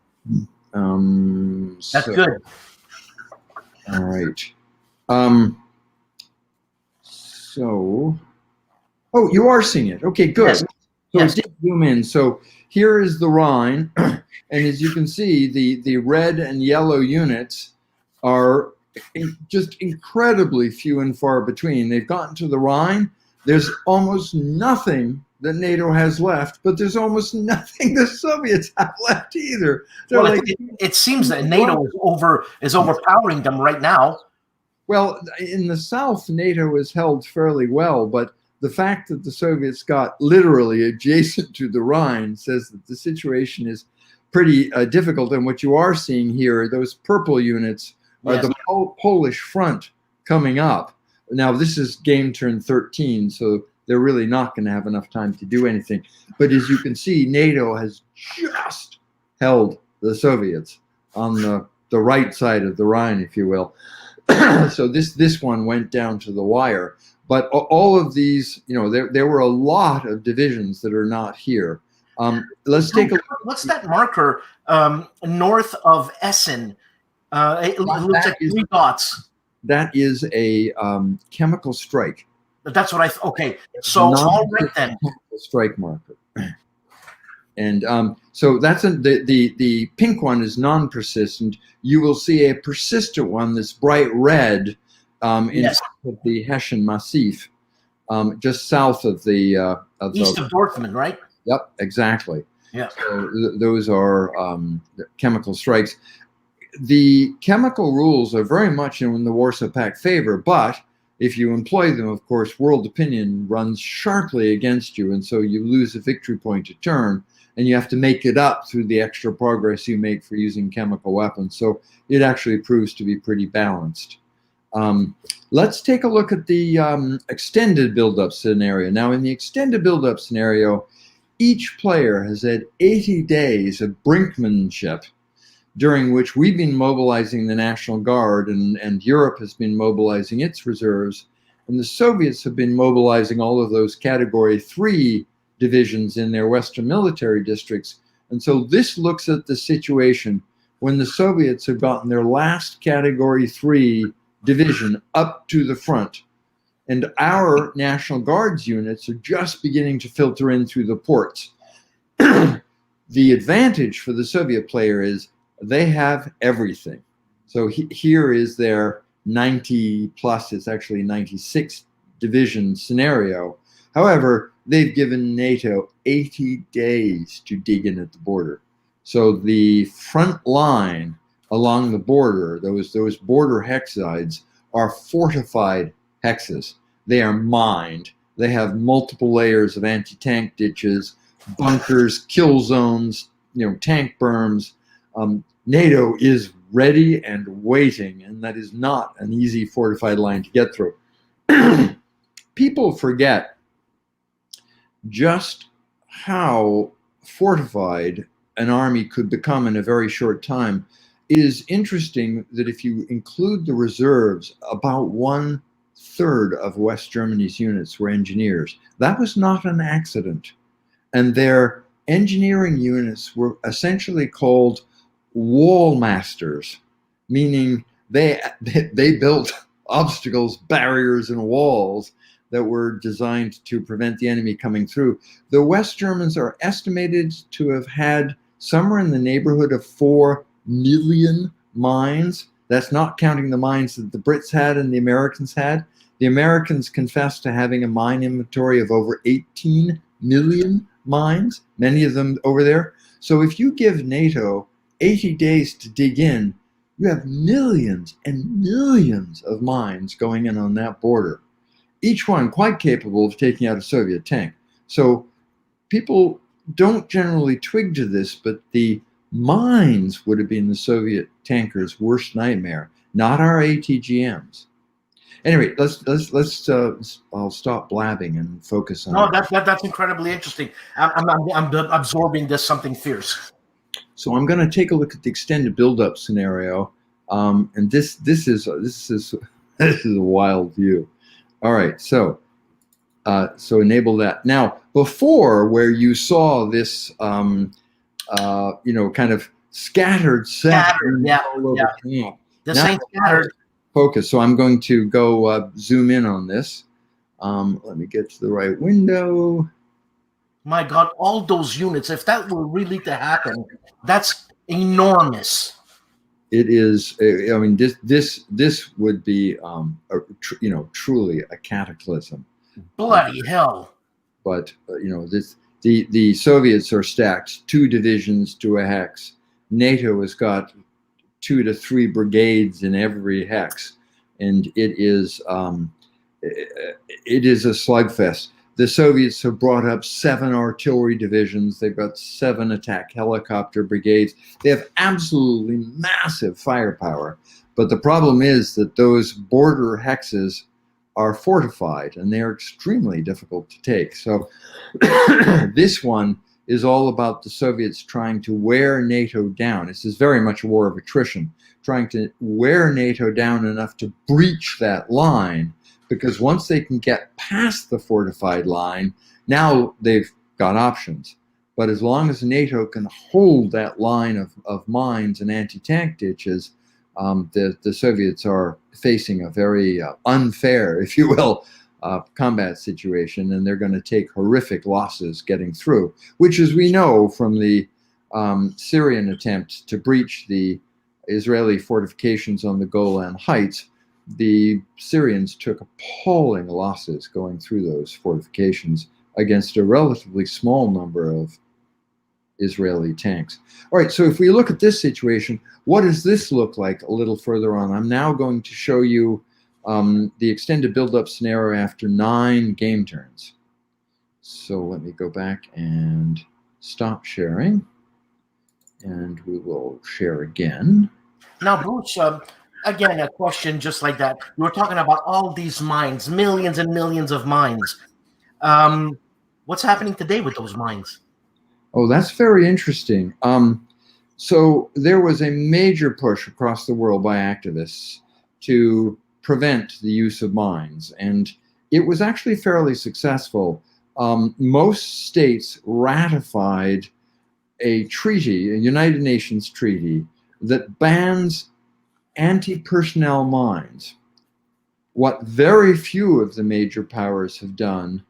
That's good. All right. So, oh, you are seeing it. Okay, good. Yes. So Yes. it did zoom in. So here is the Rhine. And as you can see, the red and yellow units are just incredibly few and far between. They've gotten to the Rhine. There's almost nothing that NATO has left, but there's almost nothing the Soviets have left either. Well, like, it seems that NATO is overpowering them right now. Well, in the south, NATO is held fairly well, but the fact that the Soviets got literally adjacent to the Rhine says that the situation is pretty difficult. And what you are seeing here, those purple units, are the Polish front coming up. Now, this is game turn 13, so they're really not going to have enough time to do anything. But as you can see, NATO has just held the Soviets on the right side of the Rhine, if you will. So this one went down to the wire. But all of these, you know, there were a lot of divisions that are not here. Let's take a look. What's that marker north of Essen? It looks like 3 dots. That is a chemical strike. That's what I okay. So all right then. Strike marker. And so that's the pink one is non-persistent. You will see a persistent one, this bright red, in the Hessian Massif, just south of the east of Dortmund, right? Yep, exactly. Yeah. So those are chemical strikes. The chemical rules are very much in the Warsaw Pact favor, but if you employ them, of course, world opinion runs sharply against you, and so you lose a victory point to turn, and you have to make it up through the extra progress you make for using chemical weapons. So it actually proves to be pretty balanced. Let's take a look at the extended build-up scenario. Now, in the extended build-up scenario, each player has had 80 days of brinkmanship, during which we've been mobilizing the National Guard, and Europe has been mobilizing its reserves, and the Soviets have been mobilizing all of those Category 3 divisions in their Western military districts. And so this looks at the situation when the Soviets have gotten their last Category 3 division up to the front, and our National Guard's units are just beginning to filter in through the ports. The advantage for the Soviet player is they have everything. So here is their 90 plus, it's actually 96 division scenario. However, they've given NATO 80 days to dig in at the border. So the front line along the border, those border hexesides, are fortified hexes. They are mined. They have multiple layers of anti-tank ditches, bunkers, kill zones, tank berms. NATO is ready and waiting, and that is not an easy fortified line to get through. People forget just how fortified an army could become in a very short time. It is interesting that if you include the reserves, about 1/3 of West Germany's units were engineers. That was not an accident. And their engineering units were essentially called wall masters, meaning they built obstacles, barriers, and walls that were designed to prevent the enemy coming through. The West Germans are estimated to have had somewhere in the neighborhood of 4 million mines. That's not counting the mines that the Brits had and the Americans had. The Americans confessed to having a mine inventory of over 18 million mines, many of them over there. So if you give NATO 80 days to dig in, you have millions and millions of mines going in on that border, each one quite capable of taking out a Soviet tank. So people don't generally twig to this, but the mines would have been the Soviet tankers' worst nightmare, not our ATGMs. Anyway, I'll stop blabbing and focus on. No, that's incredibly interesting. I'm absorbing this something fierce. So I'm going to take a look at the extended buildup scenario, and this is a wild view. All right, so enable that. Now, before, where you saw this, kind of scattered set, This ain't scattered. Focus. So I'm going to go zoom in on this. Let me get to the right window. My God, all those units, if that were really to happen, that's enormous. It is. I mean, this would be, truly a cataclysm. Bloody hell! But the Soviets are stacked 2 divisions to a hex. NATO has got 2 to 3 brigades in every hex, and it is a slugfest. The Soviets have brought up 7 artillery divisions. They've got 7 attack helicopter brigades. They have absolutely massive firepower. But the problem is that those border hexes are fortified, and they are extremely difficult to take. So this one is all about the Soviets trying to wear NATO down. This is very much a war of attrition, trying to wear NATO down enough to breach that line, because once they can get past the fortified line, now they've got options. But as long as NATO can hold that line of mines and anti-tank ditches, the Soviets are facing a very unfair, if you will, combat situation, and they're going to take horrific losses getting through, which, as we know from the Syrian attempt to breach the Israeli fortifications on the Golan Heights, the Syrians took appalling losses going through those fortifications against a relatively small number of Israeli tanks. All right, so if we look at this situation, what does this look like a little further on? I'm now going to show you the extended build-up scenario after 9 game turns. So let me go back and stop sharing, and we will share again. Now, Bruce, again, a question just like that. You were talking about all these mines, millions and millions of mines. What's happening today with those mines? Oh, that's very interesting. So there was a major push across the world by activists to prevent the use of mines, and it was actually fairly successful. Most states ratified a treaty, a United Nations treaty, that bans anti-personnel mines. What very few of the major powers have done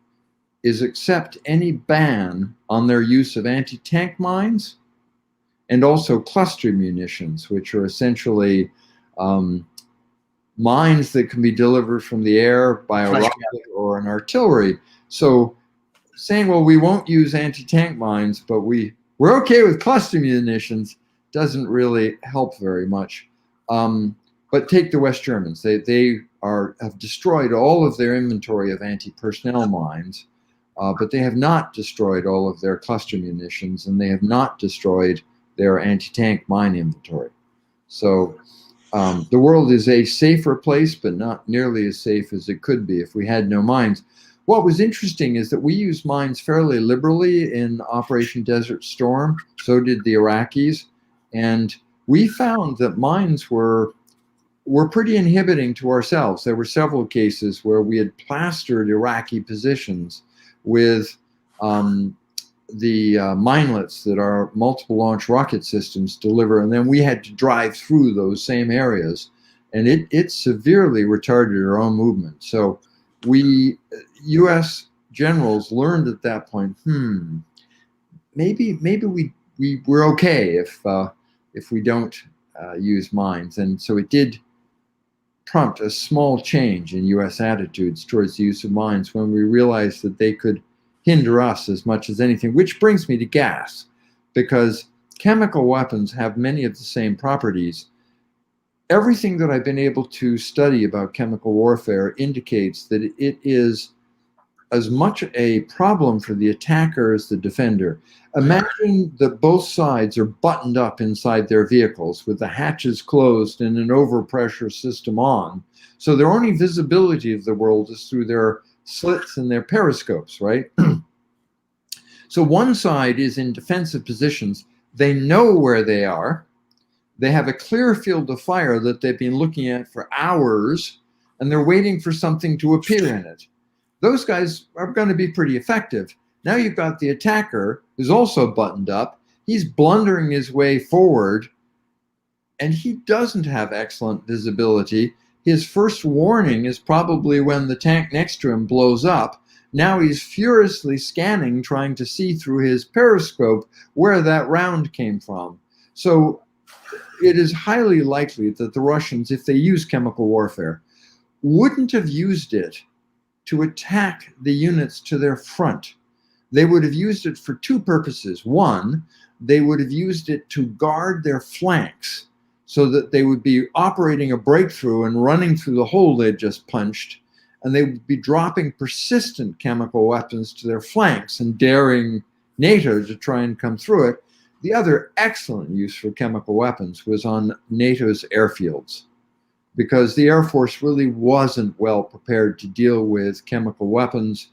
is accept any ban on their use of anti-tank mines and also cluster munitions, which are essentially mines that can be delivered from the air by a rocket or an artillery. So saying, well, we won't use anti-tank mines, but we're okay with cluster munitions, doesn't really help very much. But take the West Germans. They have destroyed all of their inventory of anti-personnel mines, but they have not destroyed all of their cluster munitions, and they have not destroyed their anti-tank mine inventory. So the world is a safer place, but not nearly as safe as it could be if we had no mines. What was interesting is that we used mines fairly liberally in Operation Desert Storm. So did the Iraqis. And we found that mines were pretty inhibiting to ourselves. There were several cases where we had plastered Iraqi positions with the minelets that our multiple launch rocket systems deliver, and then we had to drive through those same areas, and it severely retarded our own movement. So we, U.S. generals, learned at that point, maybe we're okay if we don't use mines. And so it did prompt a small change in U.S. attitudes towards the use of mines when we realized that they could hinder us as much as anything, which brings me to gas, because chemical weapons have many of the same properties. Everything that I've been able to study about chemical warfare indicates that it is as much a problem for the attacker as the defender. Imagine that both sides are buttoned up inside their vehicles with the hatches closed and an overpressure system on. So their only visibility of the world is through their slits and their periscopes, right? So one side is in defensive positions. They know where they are. They have a clear field of fire that they've been looking at for hours, and they're waiting for something to appear in it. Those guys are going to be pretty effective. Now you've got the attacker who's also buttoned up. He's blundering his way forward, and he doesn't have excellent visibility. His first warning is probably when the tank next to him blows up. Now he's furiously scanning, trying to see through his periscope where that round came from. So it is highly likely that the Russians, if they use chemical warfare, wouldn't have used it to attack the units to their front. They would have used it for two purposes. One, they would have used it to guard their flanks so that they would be operating a breakthrough and running through the hole they just punched, and they would be dropping persistent chemical weapons to their flanks and daring NATO to try and come through it. The other excellent use for chemical weapons was on NATO's airfields, because the Air Force really wasn't well prepared to deal with chemical weapons,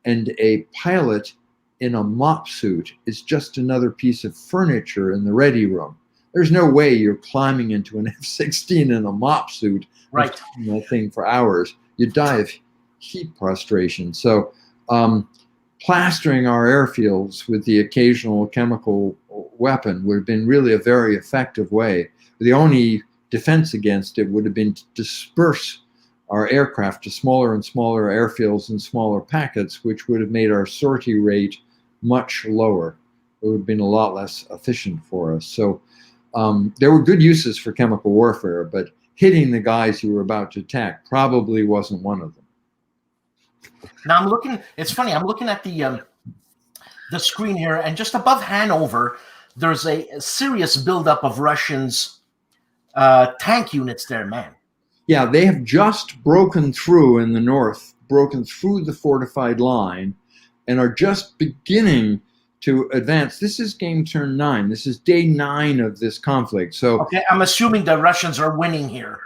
and a pilot in a mop suit is just another piece of furniture in the ready room. There's no way you're climbing into an F-16 in a mop suit, right, that thing for hours. You die of heat prostration. So plastering our airfields with the occasional chemical weapon would have been really a very effective way. The only defense against it would have been to disperse our aircraft to smaller and smaller airfields and smaller packets, which would have made our sortie rate much lower. It would have been a lot less efficient for us. So there were good uses for chemical warfare, but hitting the guys you were about to attack probably wasn't one of them. Now I'm looking, it's funny, I'm looking at the screen here, and just above Hanover, there's a serious buildup of Russians' tank units there, man. Yeah, they have just broken through in the north, broken through the fortified line, and are just beginning to advance. This is game turn 9. This is day 9 of this conflict. So okay, I'm assuming the Russians are winning here.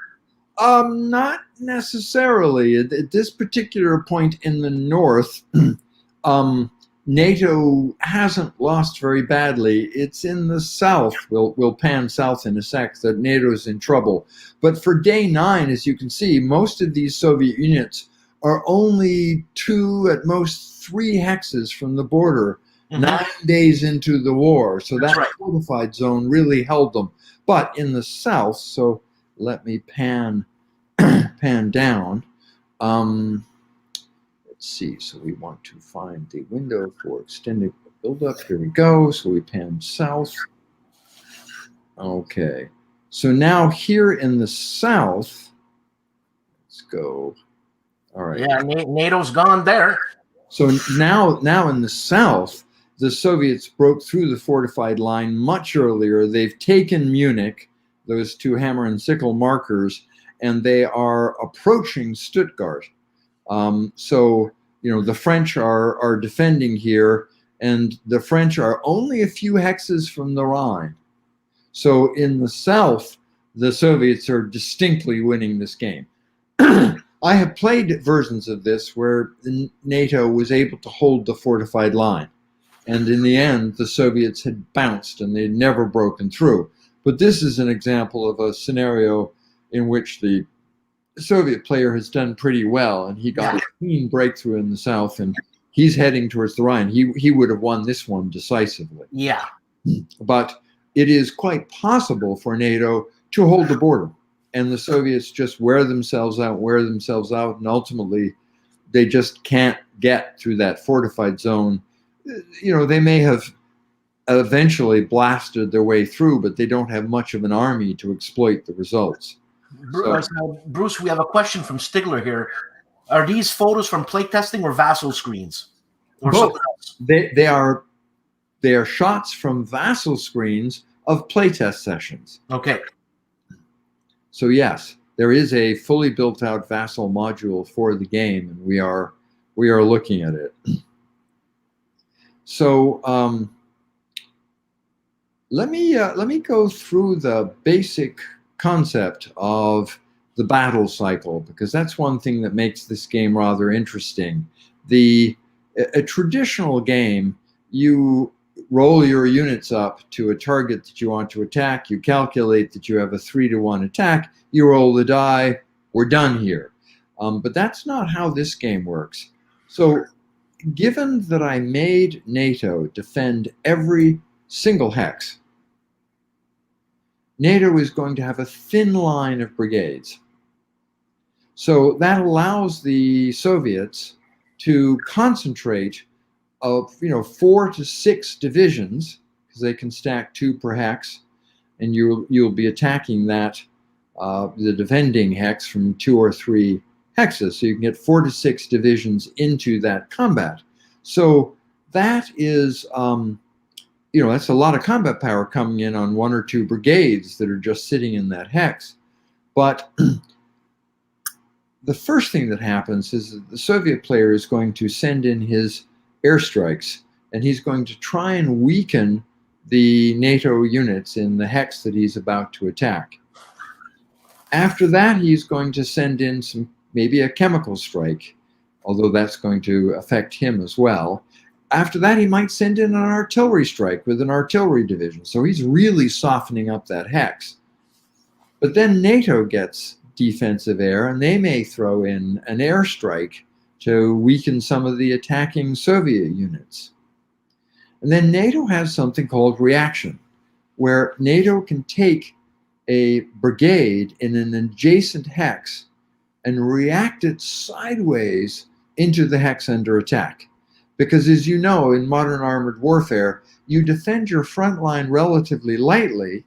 Not necessarily. At this particular point in the north, NATO hasn't lost very badly. It's in the south. We'll pan south in a sec that NATO's in trouble. But for day 9, as you can see, most of these Soviet units are only 2, at most 3 hexes from the border, 9 days into the war. So that fortified zone really held them. But in the south, so let me pan down. Let's see. So we want to find the window for extended buildup. Here we go. So we pan south. Okay. So now here in the south, let's go. All right. Yeah, NATO's gone there. So now in the south, the Soviets broke through the fortified line much earlier. They've taken Munich, those 2 hammer and sickle markers, and they are approaching Stuttgart. So, you know, the French are defending here, and the French are only a few hexes from the Rhine. So in the south, the Soviets are distinctly winning this game. I have played versions of this where NATO was able to hold the fortified line. And in the end, the Soviets had bounced and they'd never broken through. But this is an example of a scenario in which the Soviet player has done pretty well, and he got a clean breakthrough in the south, and he's heading towards the Rhine. He would have won this one decisively. Yeah. But it is quite possible for NATO to hold the border, and the Soviets just wear themselves out, and ultimately they just can't get through that fortified zone. You know, they may have eventually blasted their way through, but they don't have much of an army to exploit the results. Bruce, we have a question from Stigler here. Are these photos from playtesting or Vassal screens? Or both. They are shots from Vassal screens of playtest sessions. Okay. So yes, there is a fully built out Vassal module for the game, and we are looking at it. So let me go through the basic concept of the battle cycle, because that's one thing that makes this game rather interesting. A traditional game, you roll your units up to a target that you want to attack, you calculate that you have a 3-to-1 attack, you roll the die, we're done here. But that's not how this game works. So given that I made NATO defend every single hex, NATO is going to have a thin line of brigades. So that allows the Soviets to concentrate of 4 to 6 divisions, because they can stack 2 per hex, and you'll be attacking that the defending hex from 2 or 3 hexes, so you can get 4 to 6 divisions into that combat. So that is that's a lot of combat power coming in on 1 or 2 brigades that are just sitting in that hex. But the first thing that happens is that the Soviet player is going to send in his airstrikes, and he's going to try and weaken the NATO units in the hex that he's about to attack. After that, he's going to send in maybe a chemical strike, although that's going to affect him as well. After that, he might send in an artillery strike with an artillery division. So he's really softening up that hex. But then NATO gets defensive air, and they may throw in an airstrike to weaken some of the attacking Soviet units. And then NATO has something called reaction, where NATO can take a brigade in an adjacent hex and react it sideways into the hex under attack. Because as you know, in modern armored warfare, you defend your front line relatively lightly.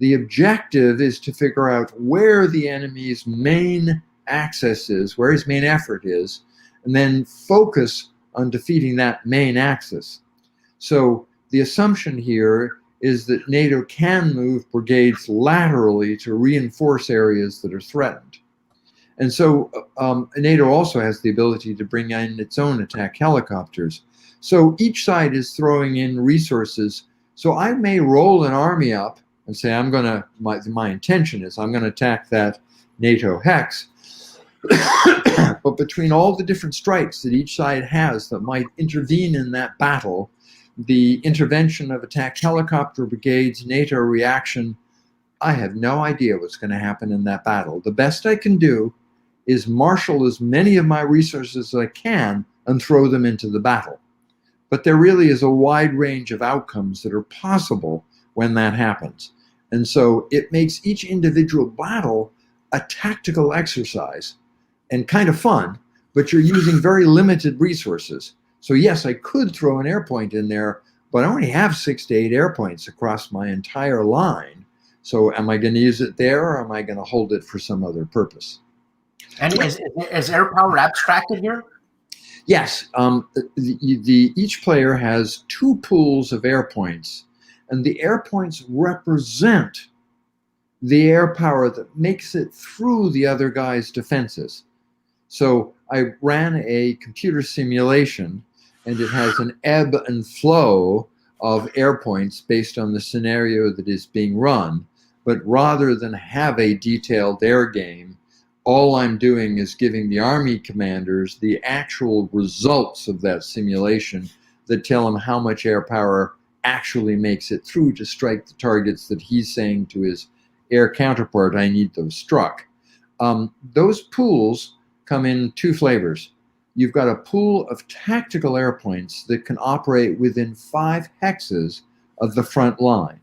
The objective is to figure out where the enemy's main axis is, where his main effort is, and then focus on defeating that main axis. So the assumption here is that NATO can move brigades laterally to reinforce areas that are threatened. And so NATO also has the ability to bring in its own attack helicopters. So each side is throwing in resources. So I may roll an army up and say, my intention is I'm going to attack that NATO hex. But between all the different strikes that each side has that might intervene in that battle, the intervention of attack helicopter brigades, NATO reaction, I have no idea what's going to happen in that battle. The best I can do is marshal as many of my resources as I can and throw them into the battle. But there really is a wide range of outcomes that are possible when that happens. And so it makes each individual battle a tactical exercise and kind of fun, but you're using very limited resources. So yes, I could throw an air point in there, but I only have 6 to 8 air points across my entire line. So am I going to use it there, or am I going to hold it for some other purpose? And is air power abstracted here? Yes. Each player has 2 pools of air points, and the air points represent the air power that makes it through the other guy's defenses. So I ran a computer simulation, and it has an ebb and flow of air points based on the scenario that is being run. But rather than have a detailed air game, all I'm doing is giving the army commanders the actual results of that simulation that tell them how much air power actually makes it through to strike the targets that he's saying to his air counterpart, I need those struck. Those pools come in 2 flavors. You've got a pool of tactical air points that can operate within 5 hexes of the front line.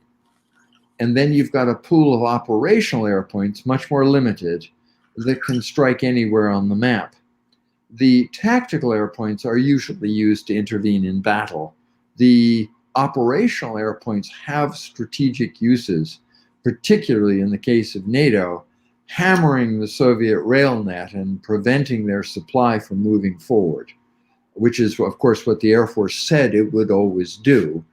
And then you've got a pool of operational air points, much more limited, that can strike anywhere on the map. The tactical air points are usually used to intervene in battle. The operational air points have strategic uses, particularly in the case of NATO, hammering the Soviet rail net and preventing their supply from moving forward, which is, of course, what the Air Force said it would always do.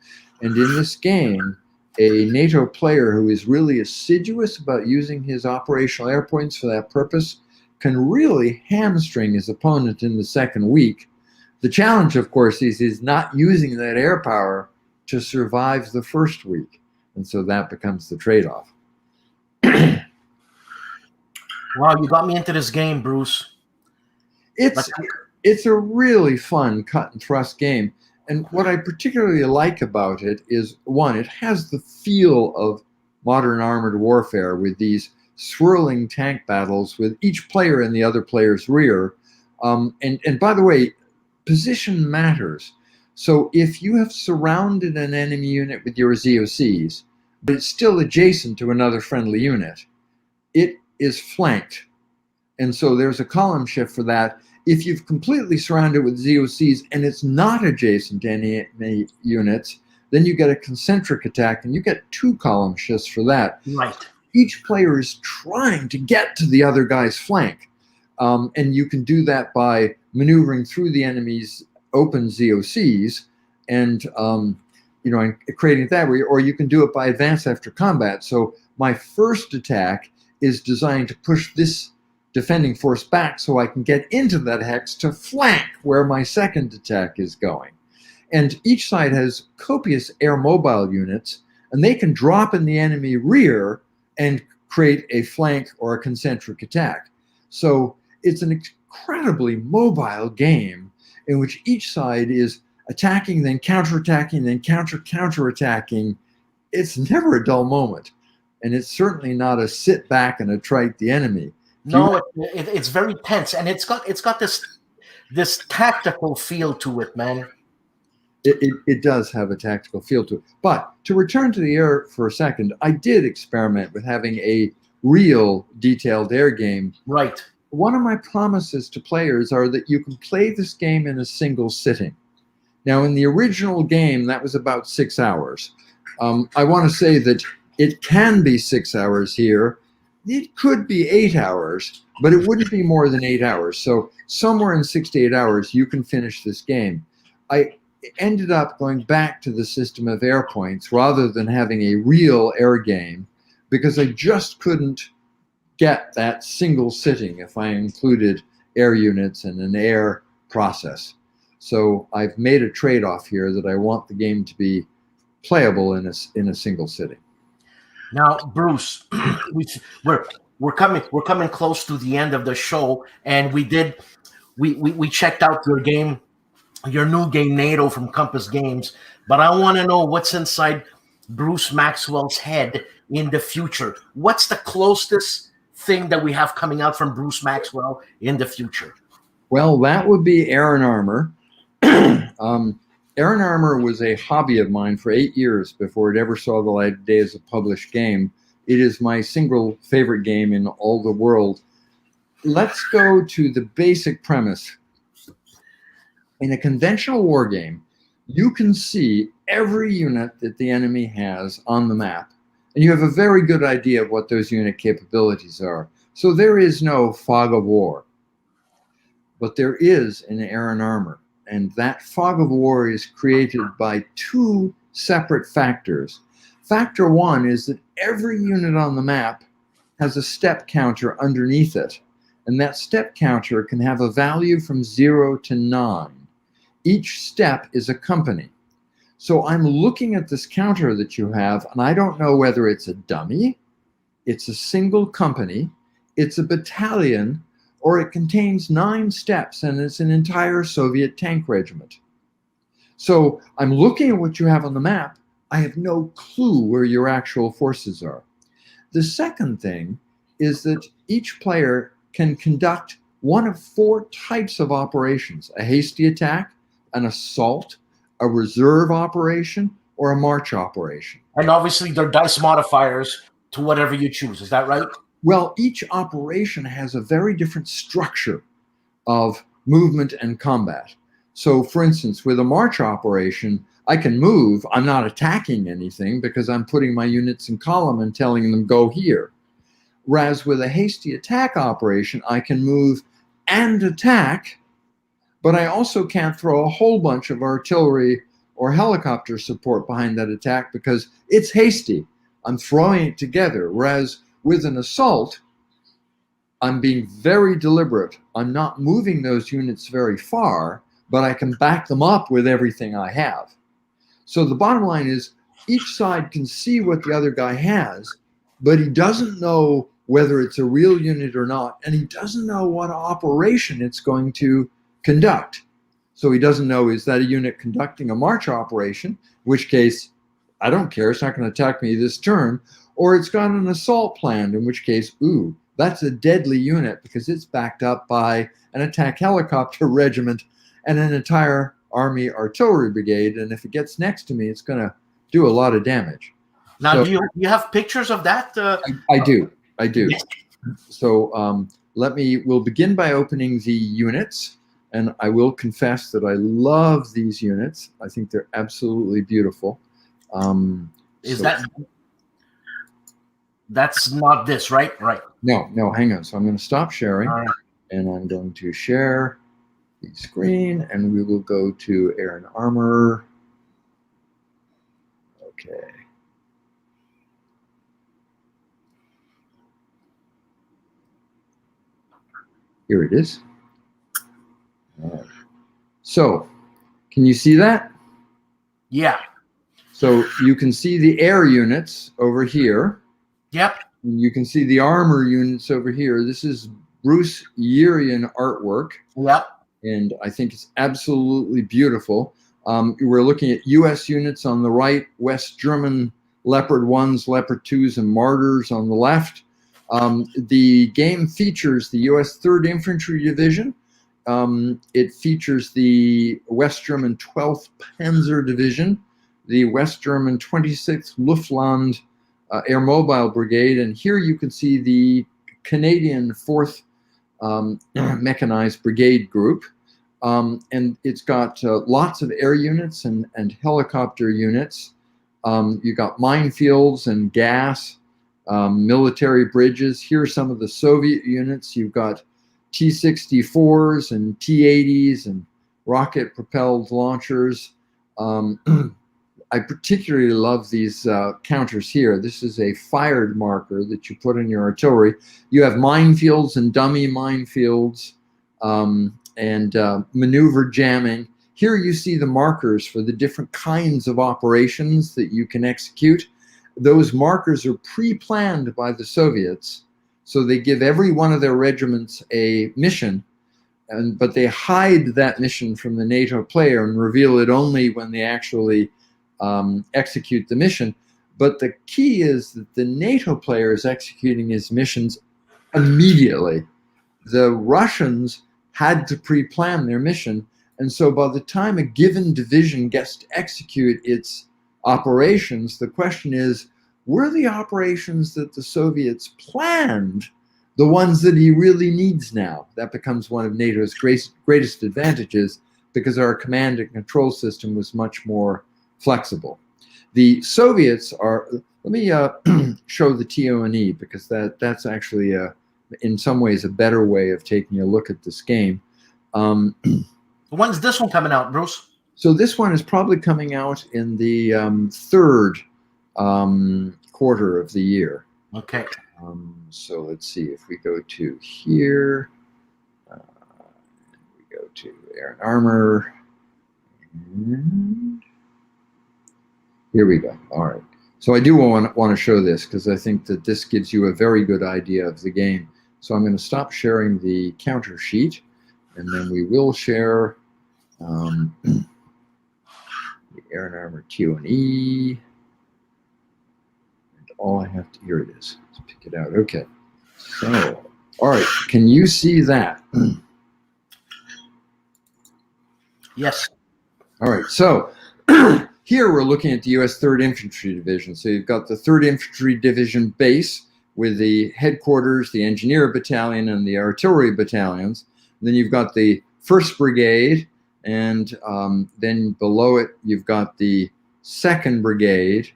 And in this game, a NATO player who is really assiduous about using his operational air points for that purpose can really hamstring his opponent in the second week. The challenge, of course, is not using that air power to survive the first week. And so that becomes the trade-off. Wow, you got me into this game, Bruce. It's a really fun cut and thrust game. And what I particularly like about it is, one, it has the feel of modern armored warfare with these swirling tank battles with each player in the other player's rear. And by the way, position matters. So if you have surrounded an enemy unit with your ZOCs, but it's still adjacent to another friendly unit, it is flanked. And so there's a column shift for that. If you've completely surrounded with ZOCs and it's not adjacent to any units, then you get a concentric attack and you get 2 column shifts for that. Right. Each player is trying to get to the other guy's flank. And you can do that by maneuvering through the enemy's open ZOCs and and creating it that way, or you can do it by advance after combat. So my first attack is designed to push this defending force back so I can get into that hex to flank where my second attack is going. And each side has copious air mobile units, and they can drop in the enemy rear and create a flank or a concentric attack. So it's an incredibly mobile game in which each side is attacking, then counterattacking, then counterattacking. It's never a dull moment. And it's certainly not a sit back and attrite the enemy. No, it's very tense, and it's got this tactical feel to it, man. It does have a tactical feel to it. But to return to the air for a second, I did experiment with having a real detailed air game. Right. One of my promises to players are that you can play this game in a single sitting. Now, in the original game, that was about 6 hours. I want to say that it can be 6 hours here. It could be 8 hours, but it wouldn't be more than 8 hours. So somewhere in 6 to 8 hours, you can finish this game. I ended up going back to the system of air points rather than having a real air game because I just couldn't get that single sitting if I included air units and an air process. So I've made a trade-off here that I want the game to be playable in a single sitting. Now, Bruce, we're coming close to the end of the show, and we checked out your new game NATO from Compass Games, but I want to know what's inside Bruce Maxwell's head in the future. What's the closest thing that we have coming out from Bruce Maxwell in the future? Well, that would be Air and Armor. Air and Armor was a hobby of mine for 8 years before it ever saw the light of day as a published game. It is my single favorite game in all the world. Let's go to the basic premise. In a conventional war game, you can see every unit that the enemy has on the map, and you have a very good idea of what those unit capabilities are. So there is no fog of war. But there is in Air and Armor. And that fog of war is created by 2 separate factors. Factor 1 is that every unit on the map has a step counter underneath it. And that step counter can have a value from 0 to 9. Each step is a company. So I'm looking at this counter that you have, and I don't know whether it's a dummy, it's a single company, it's a battalion, or it contains 9 steps and it's an entire Soviet tank regiment. So I'm looking at what you have on the map. I have no clue where your actual forces are. The second thing is that each player can conduct one of 4 types of operations: a hasty attack, an assault, a reserve operation, or a march operation. And obviously there are dice modifiers to whatever you choose. Is that right? Well, each operation has a very different structure of movement and combat. So, for instance, with a march operation, I can move. I'm not attacking anything because I'm putting my units in column and telling them go here. Whereas with a hasty attack operation, I can move and attack, but I also can't throw a whole bunch of artillery or helicopter support behind that attack because it's hasty. I'm throwing it together. Whereas with an assault, I'm being very deliberate. I'm not moving those units very far, but I can back them up with everything I have. So the bottom line is each side can see what the other guy has, but he doesn't know whether it's a real unit or not, and he doesn't know what operation it's going to conduct. So he doesn't know, is that a unit conducting a march operation, in which case, I don't care, it's not going to attack me this turn, or it's got an assault planned, in which case, ooh, that's a deadly unit because it's backed up by an attack helicopter regiment and an entire army artillery brigade, and if it gets next to me, it's going to do a lot of damage. Now, so, do you have pictures of that? I do. So we'll begin by opening the units, and I will confess that I love these units. I think they're absolutely beautiful. That's not this, right? Right. No, hang on. So I'm going to stop sharing, and I'm going to share the screen, and we will go to Air and Armor. Okay. Here it is. All right. So, can you see that? Yeah. So you can see the air units over here. Yep. And you can see the armor units over here. This is Bruce Yerian artwork. Yep. And I think it's absolutely beautiful. We're looking at U.S. units on the right, West German Leopard 1s, Leopard 2s, and Martyrs on the left. The game features the U.S. 3rd Infantry Division. It features the West German 12th Panzer Division, the West German 26th Luftland Air Mobile Brigade, and here you can see the Canadian 4th Mechanized Brigade Group. And it's got lots of air units and helicopter units. You've got minefields and gas. Military bridges. Here are some of the Soviet units. You've got T-64s and T-80s and rocket-propelled launchers. I particularly love these counters here. This is a fired marker that you put in your artillery. You have minefields and dummy minefields and maneuver jamming. Here you see the markers for the different kinds of operations that you can execute. Those markers are pre-planned by the Soviets, so they give every one of their regiments a mission, but they hide that mission from the NATO player and reveal it only when they actually execute the mission. But the key is that the NATO player is executing his missions immediately. The Russians had to pre-plan their mission, and so by the time a given division gets to execute its operations, the question is, were the operations that the Soviets planned the ones that he really needs now? That becomes one of NATO's greatest advantages because our command and control system was much more flexible. The Soviets are, let me show the TONE because that's actually in some ways a better way of taking a look at this game. When's this one coming out, Bruce? So this one is probably coming out in the third quarter of the year. Okay. So let's see if we go to here. We go to Air and Armor. And here we go. All right. So I do want to show this because I think that this gives you a very good idea of the game. So I'm going to stop sharing the counter sheet, and then we will share the Air and Armor TONE. And all I have to, here it is. Let's pick it out. Okay. So, all right. Can you see that? Yes. All right. So here we're looking at the U.S. 3rd Infantry Division. So you've got the 3rd Infantry Division base with the headquarters, the Engineer Battalion, and the Artillery Battalions. And then you've got the 1st Brigade And then below it, you've got the 2nd Brigade,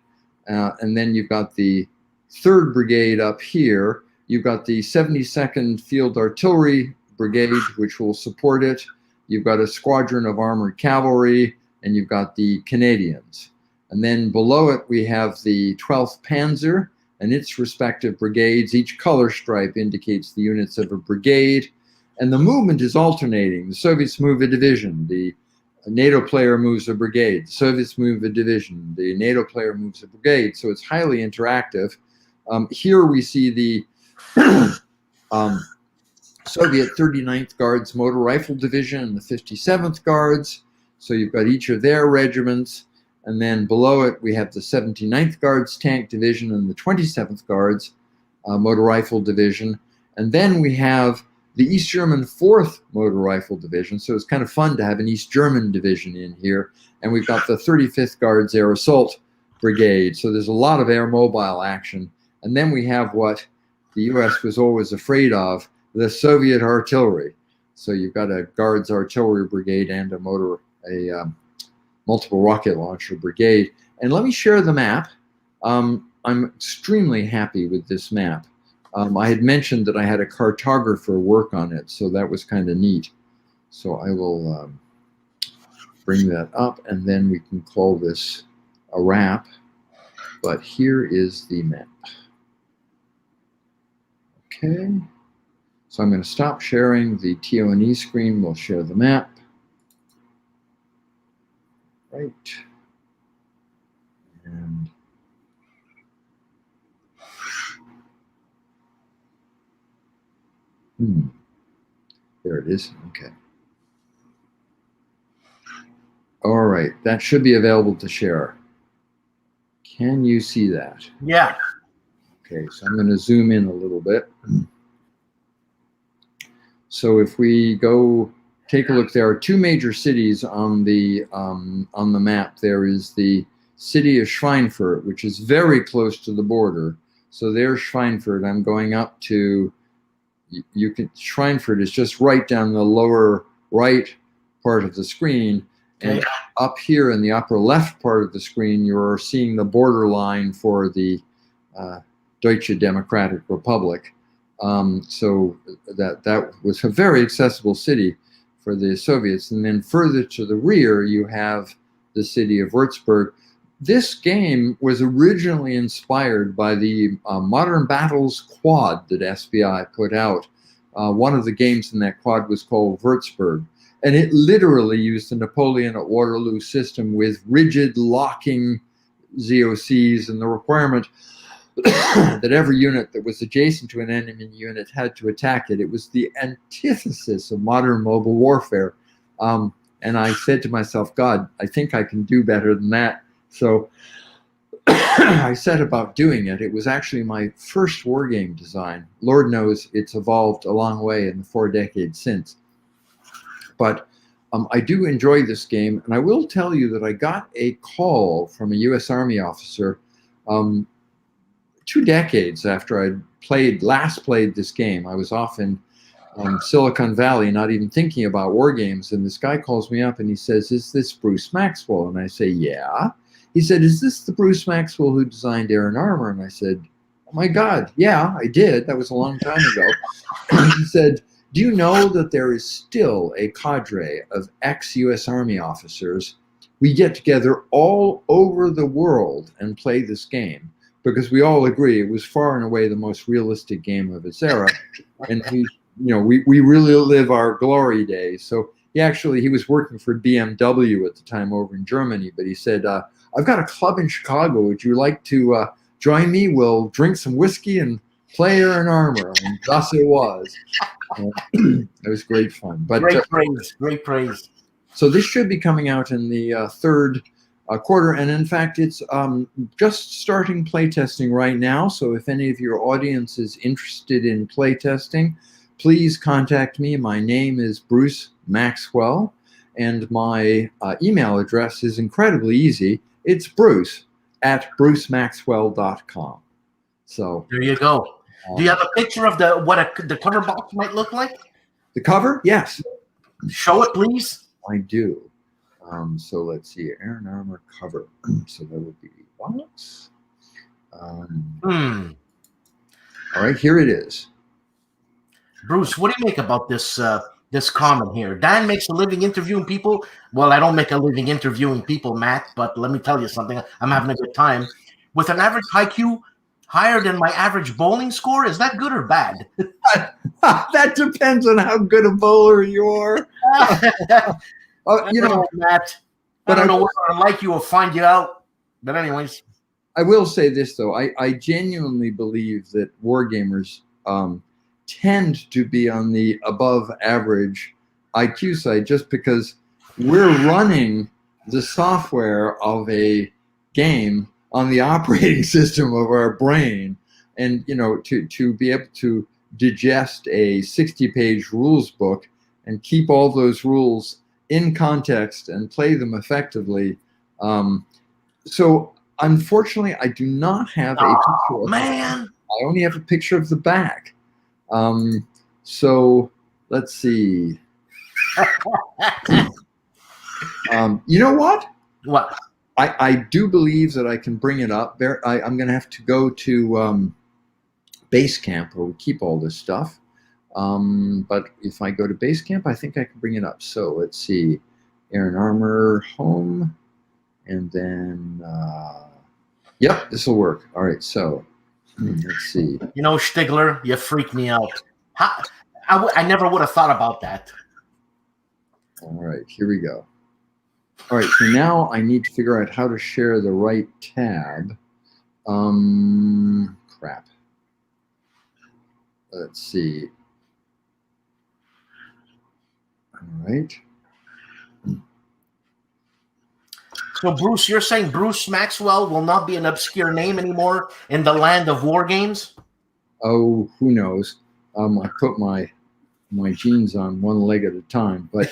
and then you've got the 3rd Brigade up here. You've got the 72nd Field Artillery Brigade, which will support it. You've got a squadron of armored cavalry, and you've got the Canadians. And then below it, we have the 12th Panzer and its respective brigades. Each color stripe indicates the units of a brigade. And the movement is alternating. The Soviets move a division. The NATO player moves a brigade. The Soviets move a division. The NATO player moves a brigade. So it's highly interactive. Here we see the Soviet 39th Guards Motor Rifle Division and the 57th Guards. So you've got each of their regiments. And then below it, we have the 79th Guards Tank Division and the 27th Guards Motor Rifle Division. And then we have the East German 4th Motor Rifle Division. So it's kind of fun to have an East German division in here. And we've got the 35th Guards Air Assault Brigade. So there's a lot of air mobile action. And then we have what the US was always afraid of, the Soviet artillery. So you've got a Guards Artillery Brigade and a multiple rocket launcher brigade. And let me share the map. I'm extremely happy with this map. I had mentioned that I had a cartographer work on it, so that was kind of neat. So I will bring that up, and then we can call this a wrap. But here is the map. Okay. So I'm going to stop sharing the TONE screen. We'll share the map. Right. And there it is. Okay. All right. That should be available to share. Can you see that? Yeah. Okay. So I'm going to zoom in a little bit. So if we go take a look, there are 2 major cities on the map. There is the city of Schweinfurt, which is very close to the border. So there's Schweinfurt. I'm going up to, Schweinfurt is just right down the lower right part of the screen. And up here in the upper left part of the screen, you're seeing the borderline for the Deutsche Democratic Republic. So that was a very accessible city for the Soviets. And then further to the rear, you have the city of Würzburg. This game was originally inspired by the Modern Battles quad that SPI put out. One of the games in that quad was called Würzburg. And it literally used the Napoleon at Waterloo system with rigid locking ZOCs and the requirement that every unit that was adjacent to an enemy unit had to attack it. It was the antithesis of modern mobile warfare. And I said to myself, God, I think I can do better than that. So I set about doing it. It was actually my first war game design. Lord knows it's evolved a long way in the 4 decades since. But I do enjoy this game. And I will tell you that I got a call from a US Army officer 2 decades after I'd last played this game. I was off in Silicon Valley, not even thinking about war games. And this guy calls me up and he says, "Is this Bruce Maxwell?" And I say, "Yeah." He said, "Is this the Bruce Maxwell who designed Air and Armor?" And I said, "Oh my God, yeah, I did. That was a long time ago." He said, "Do you know that there is still a cadre of ex-US Army officers? We get together all over the world and play this game because we all agree it was far and away the most realistic game of its era. And we really live our glory days." So he was working for BMW at the time over in Germany, but he said, "I've got a club in Chicago. Would you like to join me? We'll drink some whiskey and play Air and Armor." And thus it was. It was great fun. But great praise. So this should be coming out in the third quarter. And in fact, it's just starting playtesting right now. So if any of your audience is interested in playtesting, please contact me. My name is Bruce Maxwell, and my email address is incredibly easy. It's bruce@brucemaxwell.com. So there you go. Do you have a picture of what the cover box might look like? The cover? Yes. Show it, please. I do. So let's see, Iron Armor cover. So that would be box. All right, here it is. Bruce, what do you make about this this comment here? Dan makes a living interviewing people. Well, I don't make a living interviewing people, Matt, but let me tell you something. I'm having a good time. With an average IQ higher than my average bowling score, is that good or bad? That depends on how good a bowler you are. You know, Matt, but I don't know whether I like you or find you out. But anyways. I will say this, though. I genuinely believe that wargamers tend to be on the above average IQ side just because we're running the software of a game on the operating system of our brain. And, you know, to be able to digest a 60-page rules book and keep all those rules in context and play them effectively. So unfortunately, I do not have a picture. Man, I only have a picture of the back. So let's see. You know what? What? I do believe that I can bring it up. I'm going to have to go to base camp where we keep all this stuff. But if I go to base camp, I think I can bring it up. So let's see. Iron Armor, home. And then, yep, this will work. All right, so let's see. You know, Stigler, you freak me out. I never would have thought about that. All right, here we go. All right, so now I need to figure out how to share the right tab. Crap. Let's see. All right. So, Bruce, you're saying Bruce Maxwell will not be an obscure name anymore in the land of war games? Oh, who knows? I put my jeans on one leg at a time, but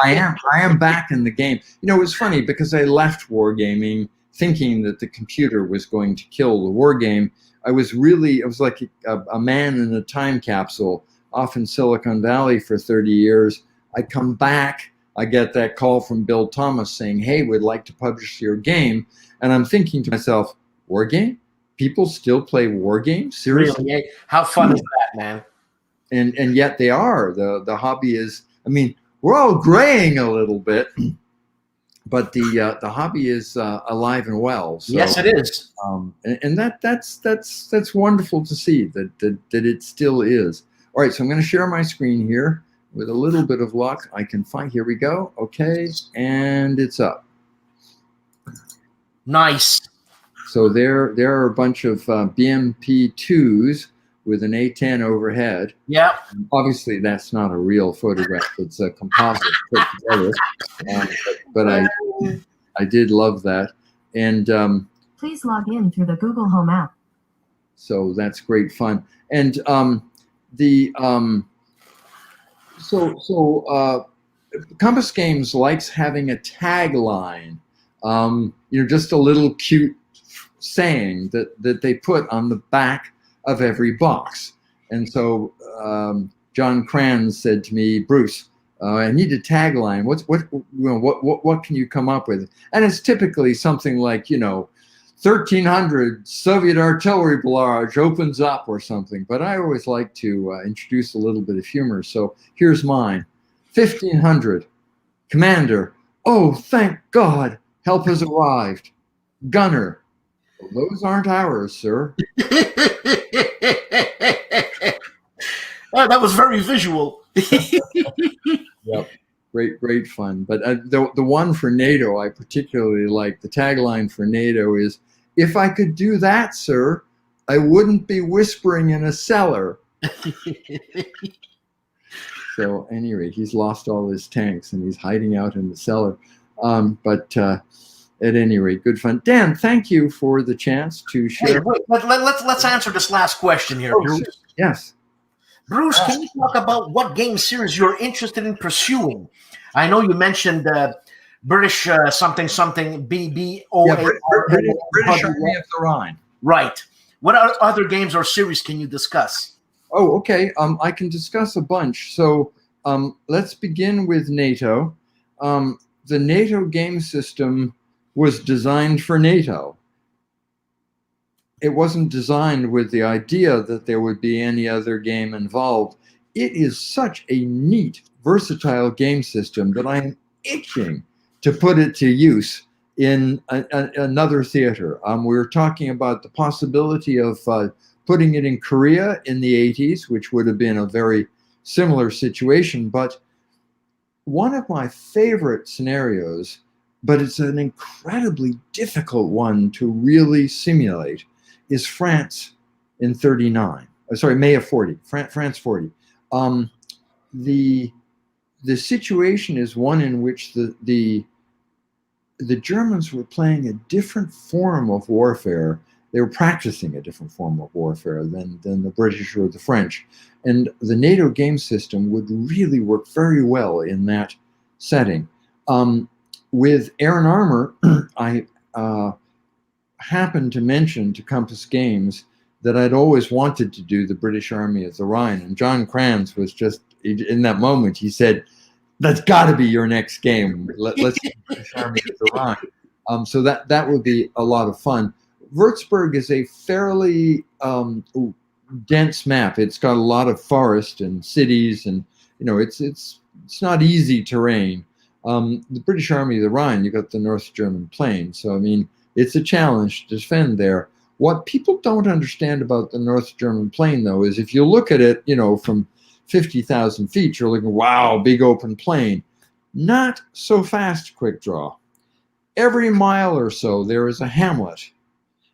I am back in the game. You know, it was funny because I left wargaming thinking that the computer was going to kill the war game. I was like a man in a time capsule off in Silicon Valley for 30 years. I come back, I get that call from Bill Thomas saying, hey, we'd like to publish your game. And I'm thinking to myself, war game? People still play war games? Seriously? Really? How fun is that, man? And yet they are. The hobby is, I mean, we're all graying a little bit, but the hobby is alive and well. So, yes, it is. And that's wonderful to see that it still is. All right, so I'm going to share my screen here. With a little bit of luck, I can find, here we go. Okay, and it's up. Nice. So there are a bunch of BMP2s with an A10 overhead. Yeah. Obviously, that's not a real photograph. It's a composite put together. But I did love that. And please log in through the Google Home app. So that's great fun. And Compass Games likes having a tagline, you know, just a little cute saying that they put on the back of every box. And so John Kranz said to me, Bruce, I need a tagline. What can you come up with? And it's typically something like, you know, 1,300 Soviet artillery barrage opens up or something. But I always like to introduce a little bit of humor. So here's mine. 1,500. Commander. Oh, thank God. Help has arrived. Gunner. Well, those aren't ours, sir. Oh, that was very visual. Yep. Great fun. But the one for NATO I particularly like, the tagline for NATO is, if I could do that, sir, I wouldn't be whispering in a cellar. So anyway, he's lost all his tanks and he's hiding out in the cellar. But at any rate, good fun. Dan, thank you for the chance to share. Hey, wait, let's answer this last question here, Bruce. Yes. Bruce, can you talk about what game series you're interested in pursuing? I know you mentioned British something BBO. Yeah, British Army of the Rhine. Right. What other games or series can you discuss? Oh, okay. I can discuss a bunch. So let's begin with NATO. the NATO game system was designed for NATO. It wasn't designed with the idea that there would be any other game involved. It is such a neat, versatile game system that I am itching to put it to use in another theater. We were talking about the possibility of putting it in Korea in the 80s, which would have been a very similar situation. But one of my favorite scenarios, but it's an incredibly difficult one to really simulate, is France in 39. Sorry, May of 40, France 40. The situation is one in which the Germans were playing a different form of warfare. They were practicing a different form of warfare than the British or the French. And the NATO game system would really work very well in that setting. With Air and Armor, I happened to mention to Compass Games that I'd always wanted to do the British Army of the Rhine. And John Kranz was just, in that moment, he said, that's got to be your next game. Let's do British Army of the Rhine. So that would be a lot of fun. Würzburg is a fairly dense map. It's got a lot of forest and cities, and it's not easy terrain. The British Army of the Rhine, you got the North German plain. So I mean, it's a challenge to defend there. What people don't understand about the North German plain, though, is if you look at it, from 50,000 feet, you're looking, wow, big open plain. Not so fast, Quick Draw. Every mile or so, there is a hamlet.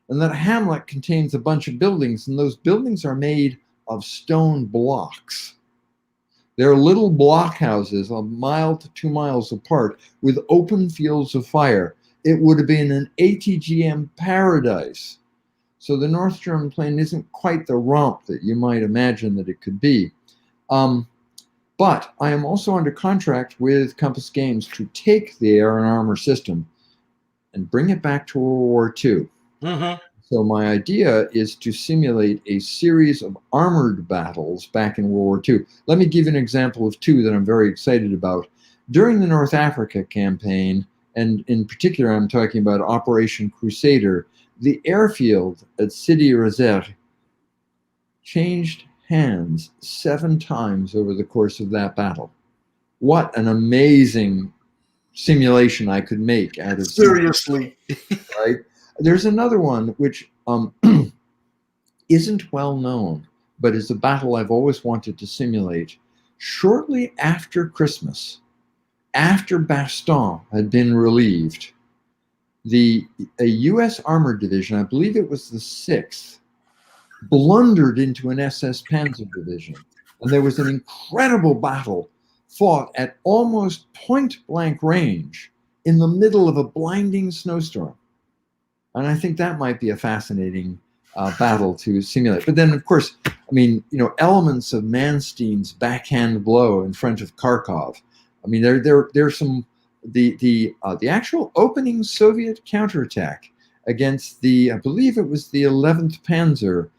And that hamlet contains a bunch of buildings, and those buildings are made of stone blocks. They're little block houses a mile to 2 miles apart with open fields of fire. It would have been an ATGM paradise. So the North German plain isn't quite the romp that you might imagine that it could be. But I am also under contract with Compass Games to take the Air and Armor system and bring it back to World War II. Mm-hmm. So my idea is to simulate a series of armored battles back in World War II. Let me give you an example of two that I'm very excited about. During the North Africa campaign, and in particular I'm talking about Operation Crusader, the airfield at Sidi Rezegh changed hands 7 times over the course of that battle. What an amazing simulation I could make out of seriously. Right? There's another one which isn't well known, but is a battle I've always wanted to simulate. Shortly after Christmas, after Bastogne had been relieved, a U.S. Armored Division, I believe it was the 6th, blundered into an SS Panzer Division. And there was an incredible battle fought at almost point-blank range in the middle of a blinding snowstorm. And I think that might be a fascinating battle to simulate. But then, of course, I mean, elements of Manstein's backhand blow in front of Kharkov. I mean, there's some the actual opening Soviet counterattack against I believe it was the 11th Panzer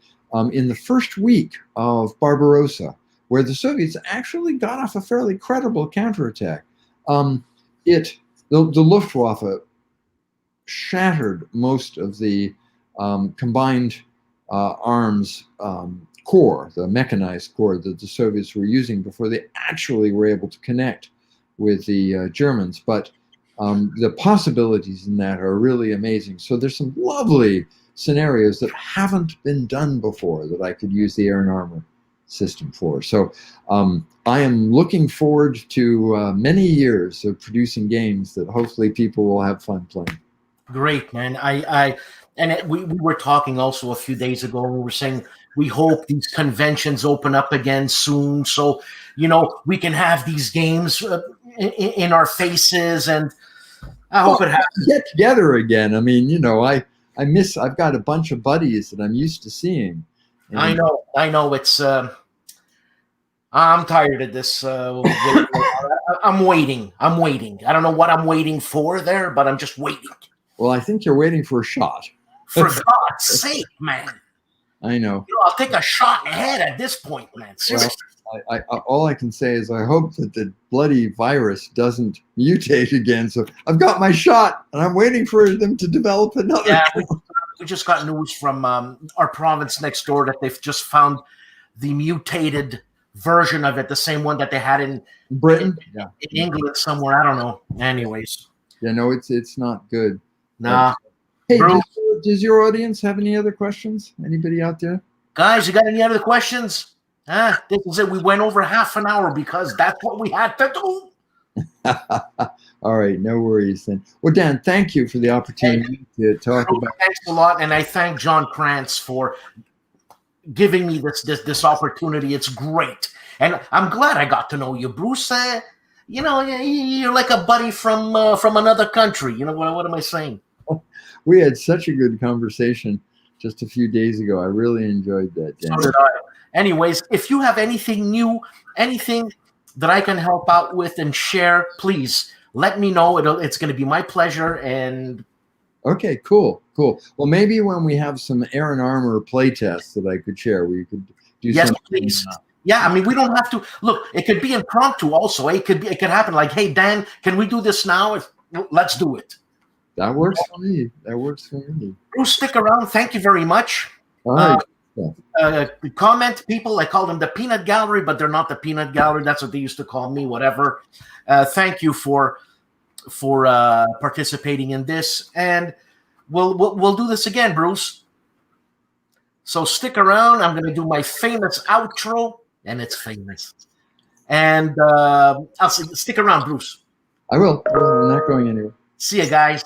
in the first week of Barbarossa, where the Soviets actually got off a fairly credible counterattack. The Luftwaffe shattered most of the combined arms corps, the mechanized corps that the Soviets were using before they actually were able to connect with the Germans. But the possibilities in that are really amazing. So there's some lovely scenarios that haven't been done before that I could use the Air and Armor system for. So I am looking forward to many years of producing games that hopefully people will have fun playing. Great, man. We were talking also a few days ago, and we were saying we hope these conventions open up again soon, so we can have these games in our faces, and I hope it happens. Get together again. I mean, I've got a bunch of buddies that I'm used to seeing. I know. It's I'm tired of this. I'm waiting. I don't know what I'm waiting for there, but I'm just waiting. Well, I think you're waiting for a shot. For God's sake, man. I know. I'll take a shot in the head at this point, man. Seriously. all I can say is I hope that the bloody virus doesn't mutate again. So I've got my shot, and I'm waiting for them to develop another. Yeah, we just got news from our province next door that they've just found the mutated version of it, the same one that they had in Britain, in England somewhere. I don't know. Anyways, yeah, no, it's not good. nah. Hey, Bro. does your audience have any other questions? Anybody out there? Guys, you got any other questions? This is it. We went over half an hour because that's what we had to do. All right, no worries then. Well, Dan, thank you for the opportunity to talk about. Thanks a lot, and I thank John Krantz for giving me this opportunity. It's great, and I'm glad I got to know you, Bruce. You know, you're like a buddy from another country. You know what am I saying? We had such a good conversation just a few days ago. I really enjoyed that, Dan. So did I. Anyways, if you have anything new, anything that I can help out with and share, please let me know. It's going to be my pleasure. And okay, cool. Well, maybe when we have some Air and Armor play tests that I could share, we could do. Yes, something. please. Yeah, I mean, we don't have to look. It could be impromptu. Also, it could happen. Like, hey, Dan, can we do this now? Let's do it. That works for me. Bruce, stick around. Thank you very much. All right. Comment people. I call them the Peanut Gallery, but they're not the Peanut Gallery. That's what they used to call me. Whatever. Thank you for participating in this, and we'll do this again, Bruce. So stick around. I'm going to do my famous outro, and it's famous. And I'll stick around, Bruce. I will. I'm not going anywhere. See you guys.